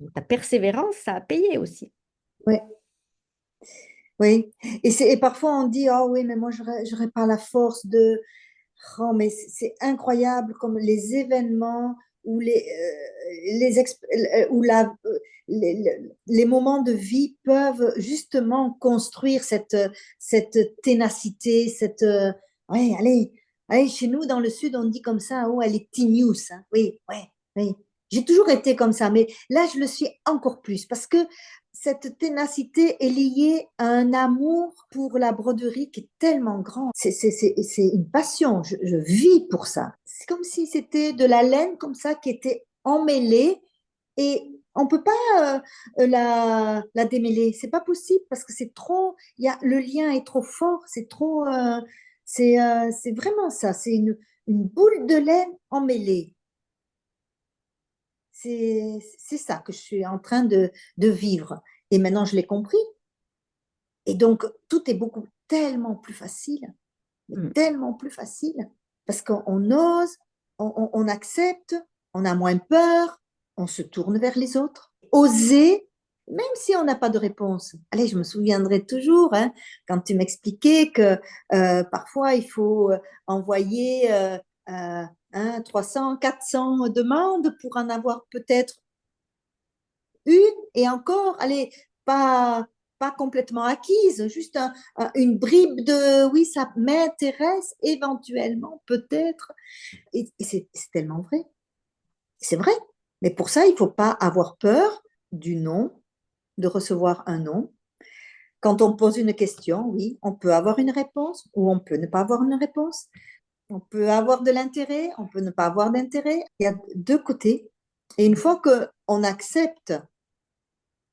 Donc, ta persévérance, ça a payé aussi. Oui, oui. Et parfois on dit, oh oui, mais moi, j'aurais pas la force de. Oh, mais c'est incroyable comme les événements ou ou les moments de vie peuvent justement construire cette ténacité, ouais, allez, chez nous dans le sud, on dit comme ça, oh, elle est tigneuse, hein. Oui, ouais, oui. J'ai toujours été comme ça, mais là, je le suis encore plus parce que cette ténacité est liée à un amour pour la broderie qui est tellement grand. C'est une passion. Je vis pour ça. C'est comme si c'était de la laine comme ça qui était emmêlée et on ne peut pas la démêler. C'est pas possible parce que c'est trop. Le lien est trop fort. C'est trop. C'est vraiment ça. C'est une boule de laine emmêlée. C'est ça que je suis en train de vivre. Et maintenant, je l'ai compris. Et donc, tout est beaucoup tellement plus facile, mais Mm. tellement plus facile, parce qu'on ose, on accepte, on a moins peur, on se tourne vers les autres. Oser, même si on n'a pas de réponse. Allez, je me souviendrai toujours, hein, quand tu m'expliquais que parfois il faut envoyer 300, 400 demandes pour en avoir peut-être une et encore, allez, pas complètement acquise, juste une bribe de oui, ça m'intéresse éventuellement, peut-être. Et c'est tellement vrai. C'est vrai. Mais pour ça, il ne faut pas avoir peur du non, de recevoir un non. Quand on pose une question, oui, on peut avoir une réponse ou on peut ne pas avoir une réponse. On peut avoir de l'intérêt, on peut ne pas avoir d'intérêt. Il y a deux côtés. Et une fois qu'on accepte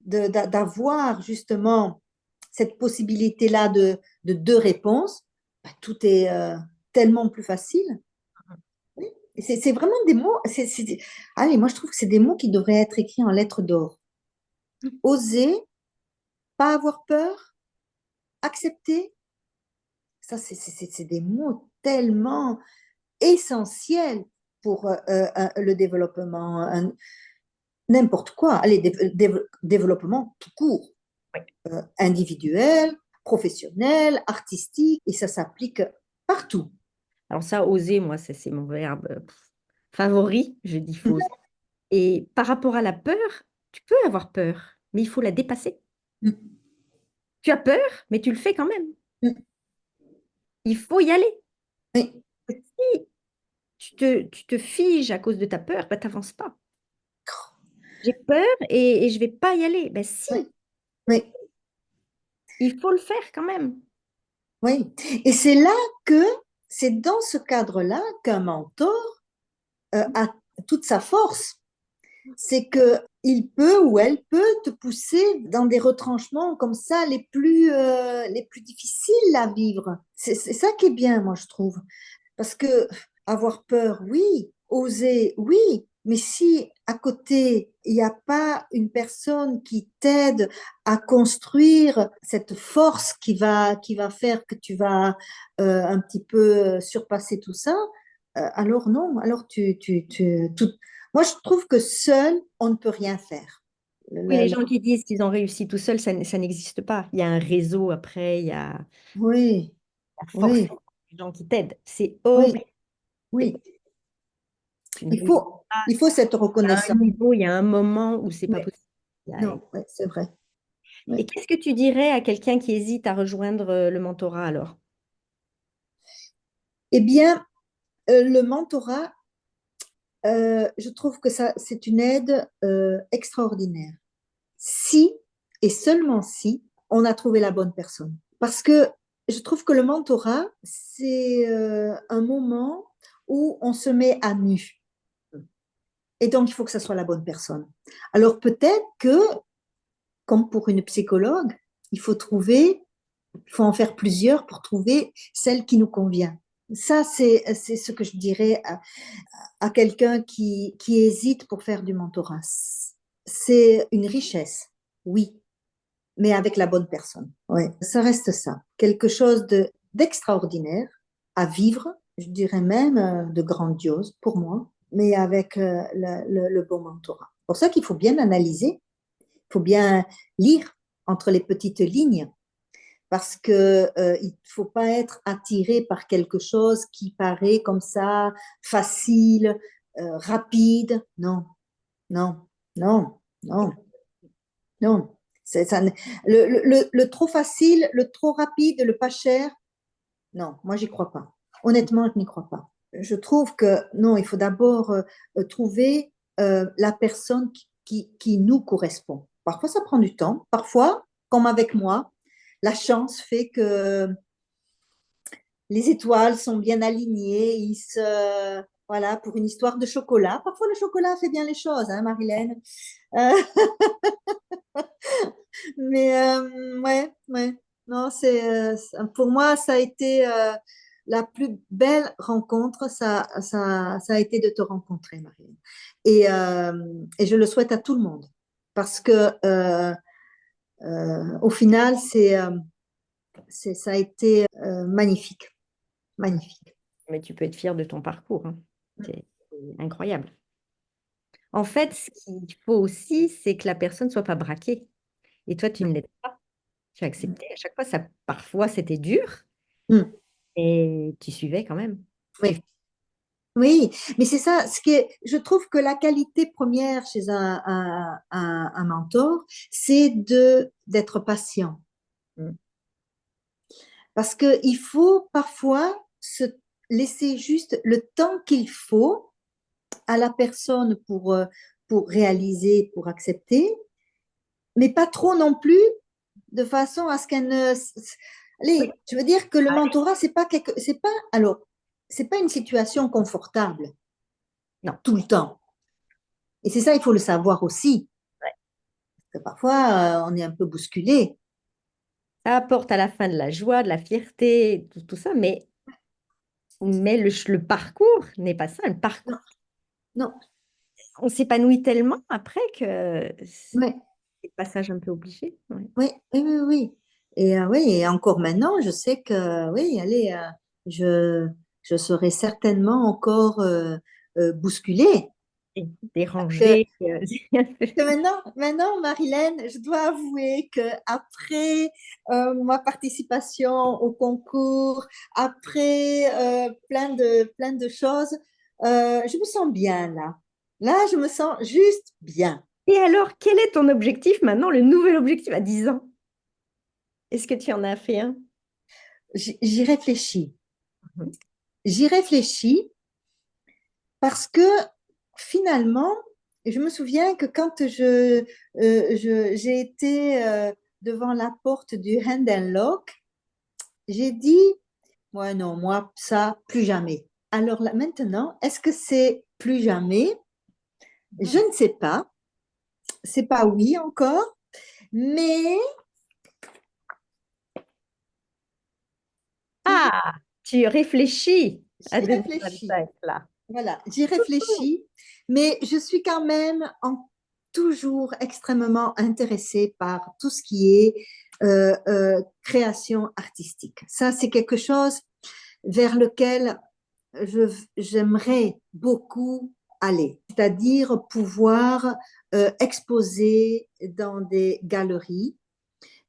d'avoir justement cette possibilité-là de deux réponses, bah, tout est tellement plus facile. Oui. C'est vraiment des mots. Allez, moi je trouve que c'est des mots qui devraient être écrits en lettres d'or. Oser, pas avoir peur, accepter. Ça, c'est des mots tellement essentiels pour le développement, n'importe quoi. Allez, développement tout court, individuel, professionnel, artistique, et ça s'applique partout. Alors ça, oser, moi, c'est mon verbe favori, je dis faut oser. Et par rapport à la peur, tu peux avoir peur, mais il faut la dépasser. Mm. Tu as peur, mais tu le fais quand même. Mm. Il faut y aller. Oui. Si tu te figes à cause de ta peur, bah, tu n'avances pas. J'ai peur et je ne vais pas y aller. Ben si, Oui. Oui. il faut le faire quand même. Oui. Et c'est là que, c'est dans ce cadre-là qu'un mentor a toute sa force. C'est que il peut ou elle peut te pousser dans des retranchements comme ça les plus difficiles à vivre. C'est ça qui est bien, moi, je trouve. Parce que avoir peur, oui, oser, oui, mais si à côté, il n'y a pas une personne qui t'aide à construire cette force qui va faire que tu vas un petit peu surpasser tout ça, alors non, alors moi je trouve que seul, on ne peut rien faire. Oui, La- les la- gens qui disent qu'ils ont réussi tout seuls, ça n'existe pas. Il y a un réseau après, il y a Oui, oui, forcément des gens qui t'aident. C'est oui, obligé. oui. Tu ne réussis pas. Il faut cette Il y a un reconnaissance. niveau, il y a un moment où c'est pas Oui, possible. non, ouais, c'est vrai. Et Oui. qu'est-ce que tu dirais à quelqu'un qui hésite à rejoindre le mentorat alors? Eh bien, le mentorat, je trouve que ça, c'est une aide extraordinaire. Si, et seulement si, on a trouvé la bonne personne. Parce que je trouve que le mentorat, c'est un moment où on se met à nu. Et donc, il faut que ça soit la bonne personne. Alors, peut-être que, comme pour une psychologue, il faut il faut en faire plusieurs pour trouver celle qui nous convient. Ça, c'est ce que je dirais à quelqu'un qui hésite pour faire du mentorat. C'est une richesse, oui, mais avec la bonne personne. Ouais, ça reste ça. Quelque chose d'extraordinaire à vivre, je dirais même de grandiose pour moi, mais avec le bon mentorat. C'est pour ça qu'il faut bien analyser, il faut bien lire entre les petites lignes parce que il ne faut pas être attiré par quelque chose qui paraît comme ça facile, rapide. Non, non, non, non, non. Ça, le trop facile, le trop rapide, le pas cher, non, moi j'y crois pas. Honnêtement, je n'y crois pas. Je trouve que non, il faut d'abord trouver la personne qui nous correspond. Parfois, ça prend du temps. Parfois, comme avec moi, la chance fait que les étoiles sont bien alignées. Voilà, pour une histoire de chocolat. Parfois, le chocolat fait bien les choses, hein, Marilène. Euh, mais ouais, ouais. Non, pour moi, ça a été la plus belle rencontre. Ça a été de te rencontrer, Marilène. Et je le souhaite à tout le monde parce que au final, ça a été magnifique, magnifique. Mais tu peux être fier de ton parcours, hein. c'est incroyable. En fait, ce qu'il faut aussi, c'est que la personne ne soit pas braquée. Et toi, tu ne l'es pas. Tu as accepté. À chaque fois, ça, parfois, c'était dur Mm. et tu suivais quand même. Oui. Oui, mais c'est ça, je trouve que la qualité première chez un mentor, c'est d'être patient. Mm. Parce qu'il faut parfois se laisser juste le temps qu'il faut à la personne pour réaliser, pour accepter, mais pas trop non plus, de façon à ce qu'elle ne... Oui. Allez, je veux dire que le mentorat, c'est pas une situation confortable Non. tout le temps. Et c'est ça, il faut le savoir aussi. Ouais. Parce que parfois, on est un peu bousculé. Ça apporte à la fin de la joie, de la fierté, tout ça, mais le parcours n'est pas ça. Le parcours, Non, non, on s'épanouit tellement après que c'est ouais, le passage un peu obligé. Ouais. oui, oui, oui, oui. Et oui, et encore maintenant, je sais que, oui, allez, je serai certainement encore bousculée. Et Que, déranger. que maintenant, Marilène, je dois avouer que après ma participation au concours, après plein de choses, je me sens bien là. Là, je me sens juste bien. Et alors, quel est ton objectif maintenant, le nouvel objectif à 10 ans? Est-ce que tu en as fait un? J'y réfléchis. Mhm. J'y réfléchis parce que finalement, je me souviens que quand j'ai été devant la porte du Hand and Lock, j'ai dit, ouais, non, moi, ça, plus jamais. Alors là, maintenant, est-ce que c'est plus jamais? Je ne sais pas. C'est pas oui encore, mais Ah, tu réfléchis à j'y devenir réfléchis. addict, là. Voilà, j'y réfléchis, mais je suis quand même toujours extrêmement intéressée par tout ce qui est création artistique. Ça, c'est quelque chose vers lequel j'aimerais beaucoup aller, c'est-à-dire pouvoir exposer dans des galeries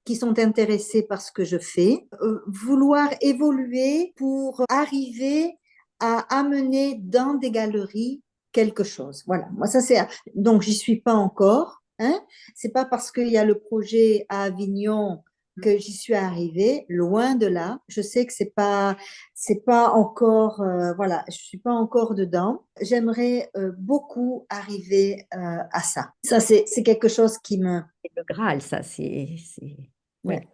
qui sont intéressés par ce que je fais, vouloir évoluer pour arriver à amener dans des galeries quelque chose. Voilà, moi ça c'est donc j'y suis pas encore. Hein. C'est pas parce qu'il y a le projet à Avignon que j'y suis arrivée, loin de là. Je sais que c'est pas encore voilà, je suis pas encore dedans. J'aimerais beaucoup arriver à ça. Ça c'est quelque chose qui me C'est le Graal, ça. ouais. Ouais,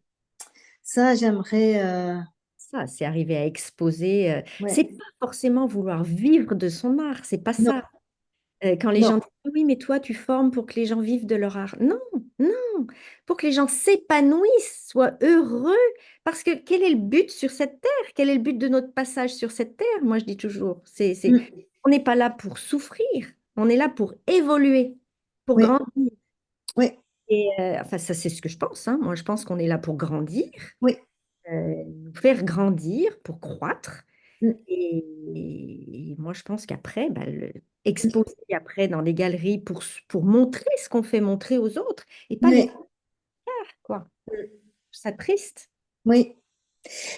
Ça, j'aimerais. ça, c'est arriver à exposer. C'est Ouais. pas forcément vouloir vivre de son art, c'est pas Non, ça. Quand les non. gens disent, ah oui, mais toi, tu formes pour que les gens vivent de leur art. Non, non, pour que les gens s'épanouissent, soient heureux. Parce que quel est le but sur cette terre? Quel est le but de notre passage sur cette terre? Moi, je dis toujours, Mm. on n'est pas là pour souffrir, on est là pour évoluer, pour Oui, grandir. oui, Et enfin, ça, c'est ce que je pense, hein. Moi, je pense qu'on est là pour grandir, oui. nous faire grandir, pour croître. Mm. Et moi, je pense qu'après, bah, exposer après dans des galeries pour montrer ce qu'on fait montrer aux autres et pas les Oui, faire, quoi. Je trouve ça triste. oui.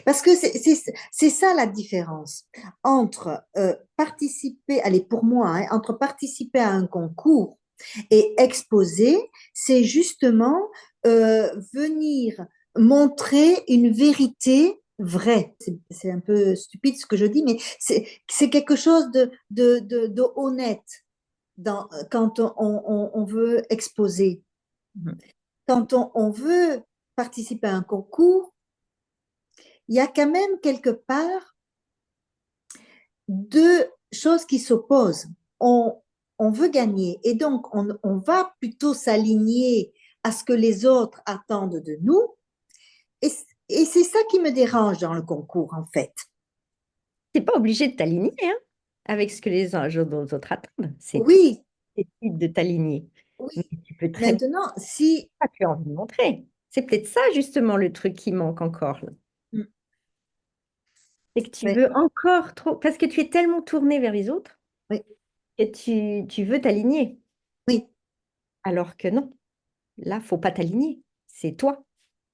Parce que c'est ça la différence entre participer, allez, pour moi, hein, entre participer à un concours et exposer, c'est justement venir montrer une vérité vraie. C'est un peu stupide ce que je dis, mais c'est quelque chose de honnête quand on veut exposer. Mhm. Quand on veut participer à un concours, il y a quand même quelque part deux choses qui s'opposent. On veut gagner et donc on va plutôt s'aligner à ce que les autres attendent de nous. Et, et c'est ça qui me dérange dans le concours, en fait. T'es pas obligé de t'aligner, hein, avec ce que les uns les autres attendent. C'est toi Oui, qui décides de t'aligner. oui. Mais tu peux très bien Maintenant, si... pas, tu as envie de montrer. C'est peut-être ça, justement, le truc qui manque encore, là. Mm, C'est que tu oui, veux encore trop, parce que tu es tellement tourné vers les autres oui, Et tu veux t'aligner, Oui, alors que non, là, faut pas t'aligner. C'est toi.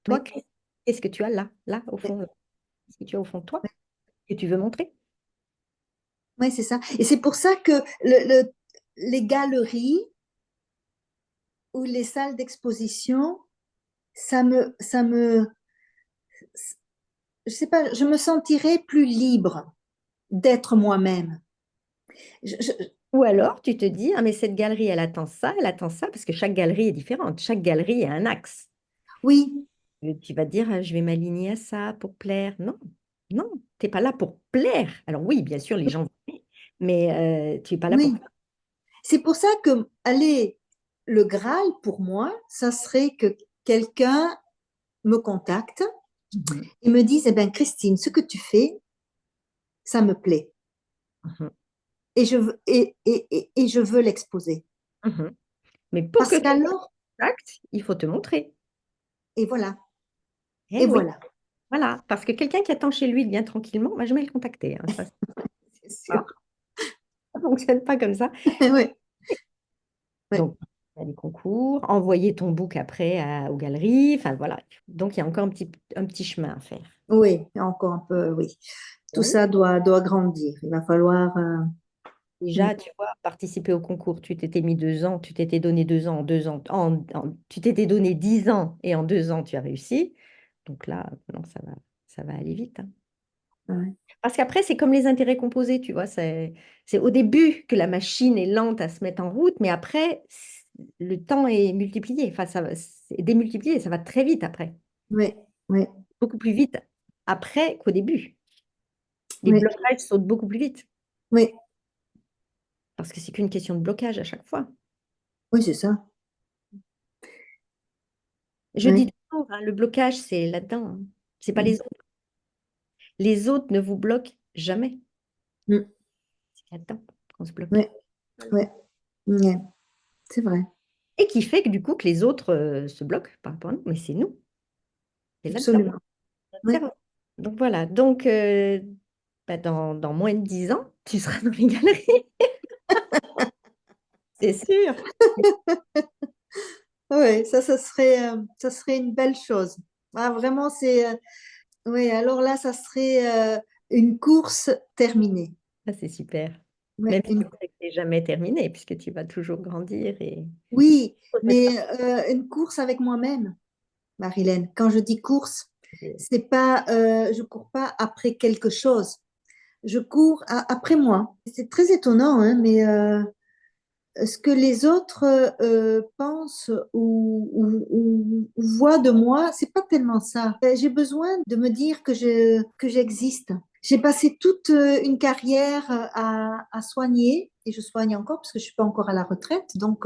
Toi, oui, qu'est-ce que tu as là, au oui, fond, qu'est-ce que tu as au fond de toi, que tu veux montrer? oui, c'est ça. Et c'est pour ça que les galeries ou les salles d'exposition, je sais pas, je me sentirais plus libre d'être moi-même. Je- je- Ou alors, tu te dis, ah, mais cette galerie, elle attend ça, parce que chaque galerie est différente. Chaque galerie a un axe. oui, Tu vas te dire, ah, je vais m'aligner à ça pour plaire. Non, non, tu n'es pas là pour plaire. Alors oui, bien sûr, les gens vont aimer, mais tu n'es pas là pour oui. plaire. C'est pour ça que, allez, le Graal, pour moi, ça serait que quelqu'un me contacte Mhm, et me dise, eh bien, Christine, ce que tu fais, ça me plaît. mhm, Et je veux l'exposer. mhm. Mais pour que Parce quelqu'un qu'alors, te contacte, il faut te montrer. et voilà, Eh et oui, voilà, voilà. Parce que quelqu'un qui attend chez lui bien tranquillement, va jamais le contacter, hein, c'est sûr. ça ne fonctionne pas comme ça. Ouais, ouais. Donc, il y a des concours, envoyer ton book après aux galeries, enfin voilà. Donc, il y a encore un petit chemin à faire. Oui, encore un peu, oui. Tout Oui. ça doit grandir. Il va falloir. Mm, Déjà, tu vois, participer au concours, tu t'étais mis 2 ans, tu t'étais donné 2 ans, tu t'étais donné 10 ans et en 2 ans, tu as réussi. Donc là, non, ça va aller vite, hein. ouais, Parce qu'après, c'est comme les intérêts composés, tu vois, c'est au début que la machine est lente à se mettre en route, mais après, le temps est multiplié, enfin, c'est démultiplié, ça va très vite après, ouais, ouais, beaucoup plus vite après qu'au début. Les ouais, blocages sautent beaucoup plus vite, ouais. parce que c'est qu'une question de blocage à chaque fois. Oui, c'est ça. Je dis Ouais. toujours, hein, le blocage, c'est là-dedans, hein. C'est pas les Mm, autres. Les autres ne vous bloquent jamais. mm, C'est là-dedans qu'on se bloque. ouais, ouais, ouais, c'est vrai. Et qui fait que du coup, que les autres se bloquent par rapport à nous, mais c'est nous, c'est là-dedans. Absolument. Notre Ouais. cerveau. Donc voilà, donc bah, dans moins de 10 ans, tu seras dans les galeries, c'est sûr. Ouais, ça serait une belle chose. Ah, vraiment, ouais, alors là, ça serait une course terminée. Ça, c'est super. Ouais, Même si on sait que c'est jamais terminé, puisque tu vas toujours grandir et oui, peut-être mais une course avec moi-même, Marilène. Quand je dis course, après. c'est pas, je cours pas après quelque chose. Je cours après moi. C'est très étonnant, hein, mais ce que les autres pensent ou voient de moi, c'est pas tellement ça. J'ai besoin de me dire que j'existe. J'ai passé toute une carrière à soigner, et je soigne encore parce que je suis pas encore à la retraite, donc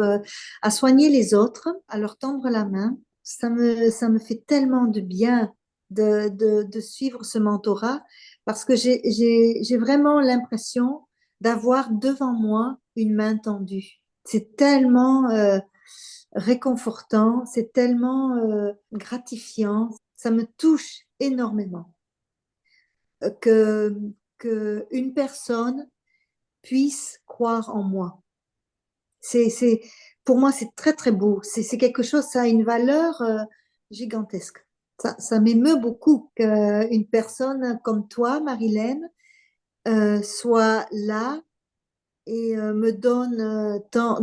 à soigner les autres, à leur tendre la main. Ça me fait tellement de bien de suivre ce mentorat parce que j'ai vraiment l'impression d'avoir devant moi une main tendue. C'est tellement réconfortant, c'est tellement gratifiant, ça me touche énormément que, que une personne puisse croire en moi. C'est, pour moi, c'est très très beau. C'est quelque chose, ça a une valeur gigantesque. Ça m'émeut beaucoup qu'une personne comme toi, Marilène, soit là et me donne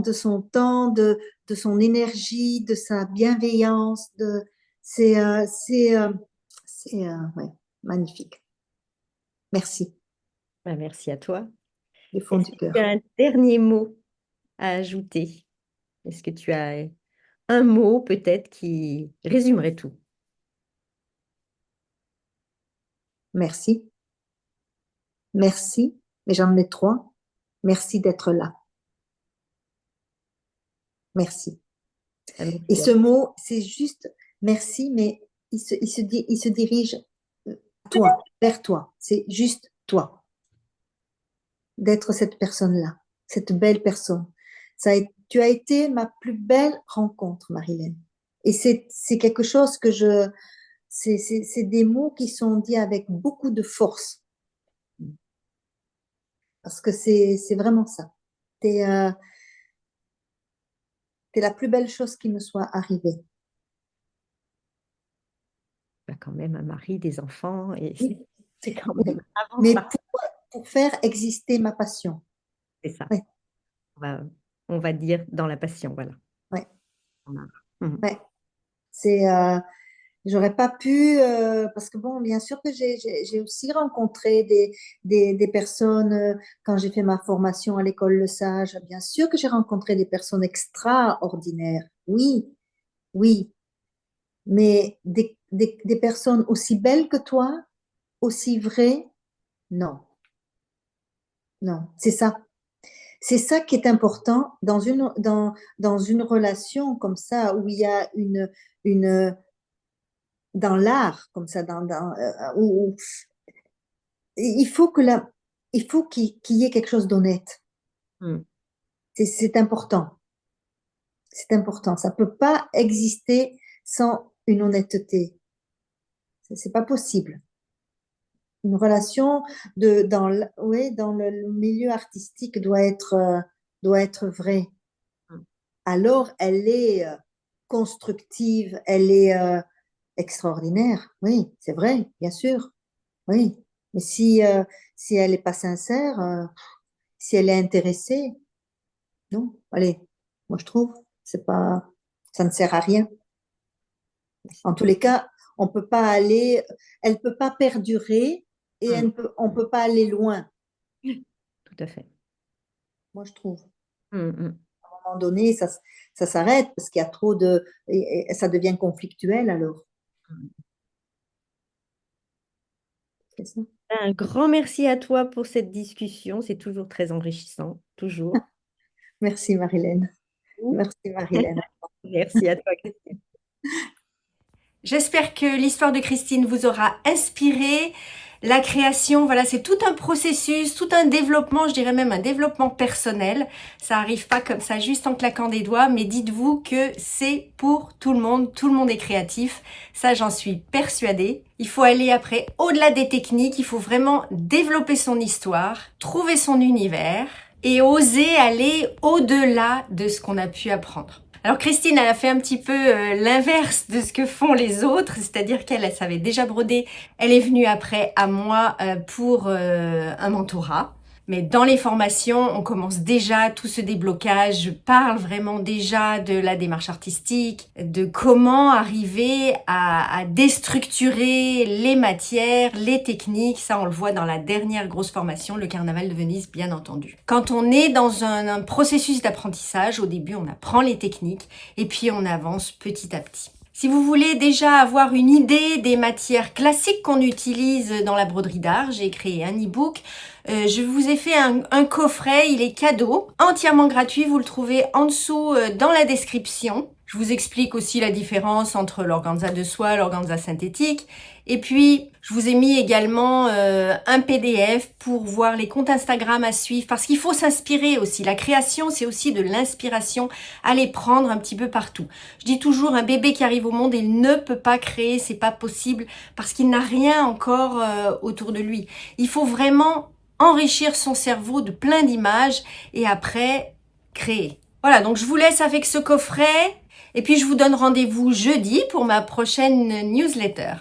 de son temps, de son énergie, de sa bienveillance. C'est euh, c'est euh, ouais, magnifique. Merci Bah, merci à toi. du fond Est-ce du que tu as cœur. un dernier mot à ajouter? Est-ce que tu as un mot peut-être qui résumerait tout? Merci, merci, mais j'en ai trois. Merci d'être là. Merci. Ah, Et merci à ce mot, c'est juste merci, mais il se dirige toi, vers toi. C'est juste toi, d'être cette personne-là, cette belle personne. Tu as été ma plus belle rencontre, Marilène. Et c'est quelque chose que c'est des mots qui sont dits avec beaucoup de force, parce que c'est vraiment ça. T'es, t'es la plus belle chose qui me soit arrivée. Tu as quand même un mari, des enfants, et Oui, c'est quand oui. même avant Mais ça. pour faire exister ma passion. C'est ça. Ouais, On va, on va dire dans la passion, voilà. ouais, Mhm. ouais. C'est, j'aurais pas pu, parce que bon, bien sûr que j'ai aussi rencontré des personnes quand j'ai fait ma formation à l'école Le Sage. Bien sûr que j'ai rencontré des personnes extraordinaires. Oui, oui. Mais des personnes aussi belles que toi, aussi vraies, non, non. C'est ça. C'est ça qui est important dans une relation comme ça, où il y a une dans l'art, comme ça, où il faut il faut qu'il y ait quelque chose d'honnête. Mhm. C'est important. C'est important. Ça peut pas exister sans une honnêteté. C'est pas possible. Une relation oui, dans le milieu artistique doit être vraie. Alors, elle est constructive, elle est extraordinaire. Oui, c'est vrai, bien sûr. Oui. Mais si elle n'est pas sincère, si elle est intéressée, non. Allez, moi je trouve, c'est pas, ça ne sert à rien. En tous les cas, on peut pas aller, elle peut pas perdurer et Mhm. on peut pas aller loin. Tout à fait. Moi je trouve. Mhm. À un moment donné, ça s'arrête parce qu'il y a trop et ça devient conflictuel alors. Mhm. C'est ça. Un grand merci à toi pour cette discussion. C'est toujours très enrichissant, toujours. Merci Marilène. Merci Marilène. Merci à toi, Christine. J'espère que l'histoire de Christine vous aura inspiré. La création, voilà, c'est tout un processus, tout un développement, je dirais même un développement personnel. Ça arrive pas comme ça, juste en claquant des doigts, mais dites-vous que c'est pour tout le monde est créatif. Ça, j'en suis persuadée. Il faut aller après au-delà des techniques, il faut vraiment développer son histoire, trouver son univers et oser aller au-delà de ce qu'on a pu apprendre. Alors Christine, elle a fait un petit peu l'inverse de ce que font les autres, c'est-à-dire qu'elle savait déjà broder. Elle est venue après à moi pour un mentorat. Mais dans les formations, on commence déjà tout ce déblocage. Je parle vraiment déjà de la démarche artistique, de comment arriver à déstructurer les matières, les techniques. Ça, on le voit dans la dernière grosse formation, le Carnaval de Venise, bien entendu. Quand on est dans un processus d'apprentissage, au début, on apprend les techniques et puis on avance petit à petit. Si vous voulez déjà avoir une idée des matières classiques qu'on utilise dans la broderie d'art, j'ai créé un e-book. Je vous ai fait un coffret, il est cadeau, entièrement gratuit, vous le trouvez en dessous dans la description. Je vous explique aussi la différence entre l'organza de soie et l'organza synthétique. Et puis, je vous ai mis également un PDF pour voir les comptes Instagram à suivre, parce qu'il faut s'inspirer aussi. La création, c'est aussi de l'inspiration à les prendre un petit peu partout. Je dis toujours, un bébé qui arrive au monde, il ne peut pas créer, c'est pas possible, parce qu'il n'a rien encore autour de lui. Il faut vraiment enrichir son cerveau de plein d'images et après créer. Voilà, donc je vous laisse avec ce coffret et puis je vous donne rendez-vous jeudi pour ma prochaine newsletter.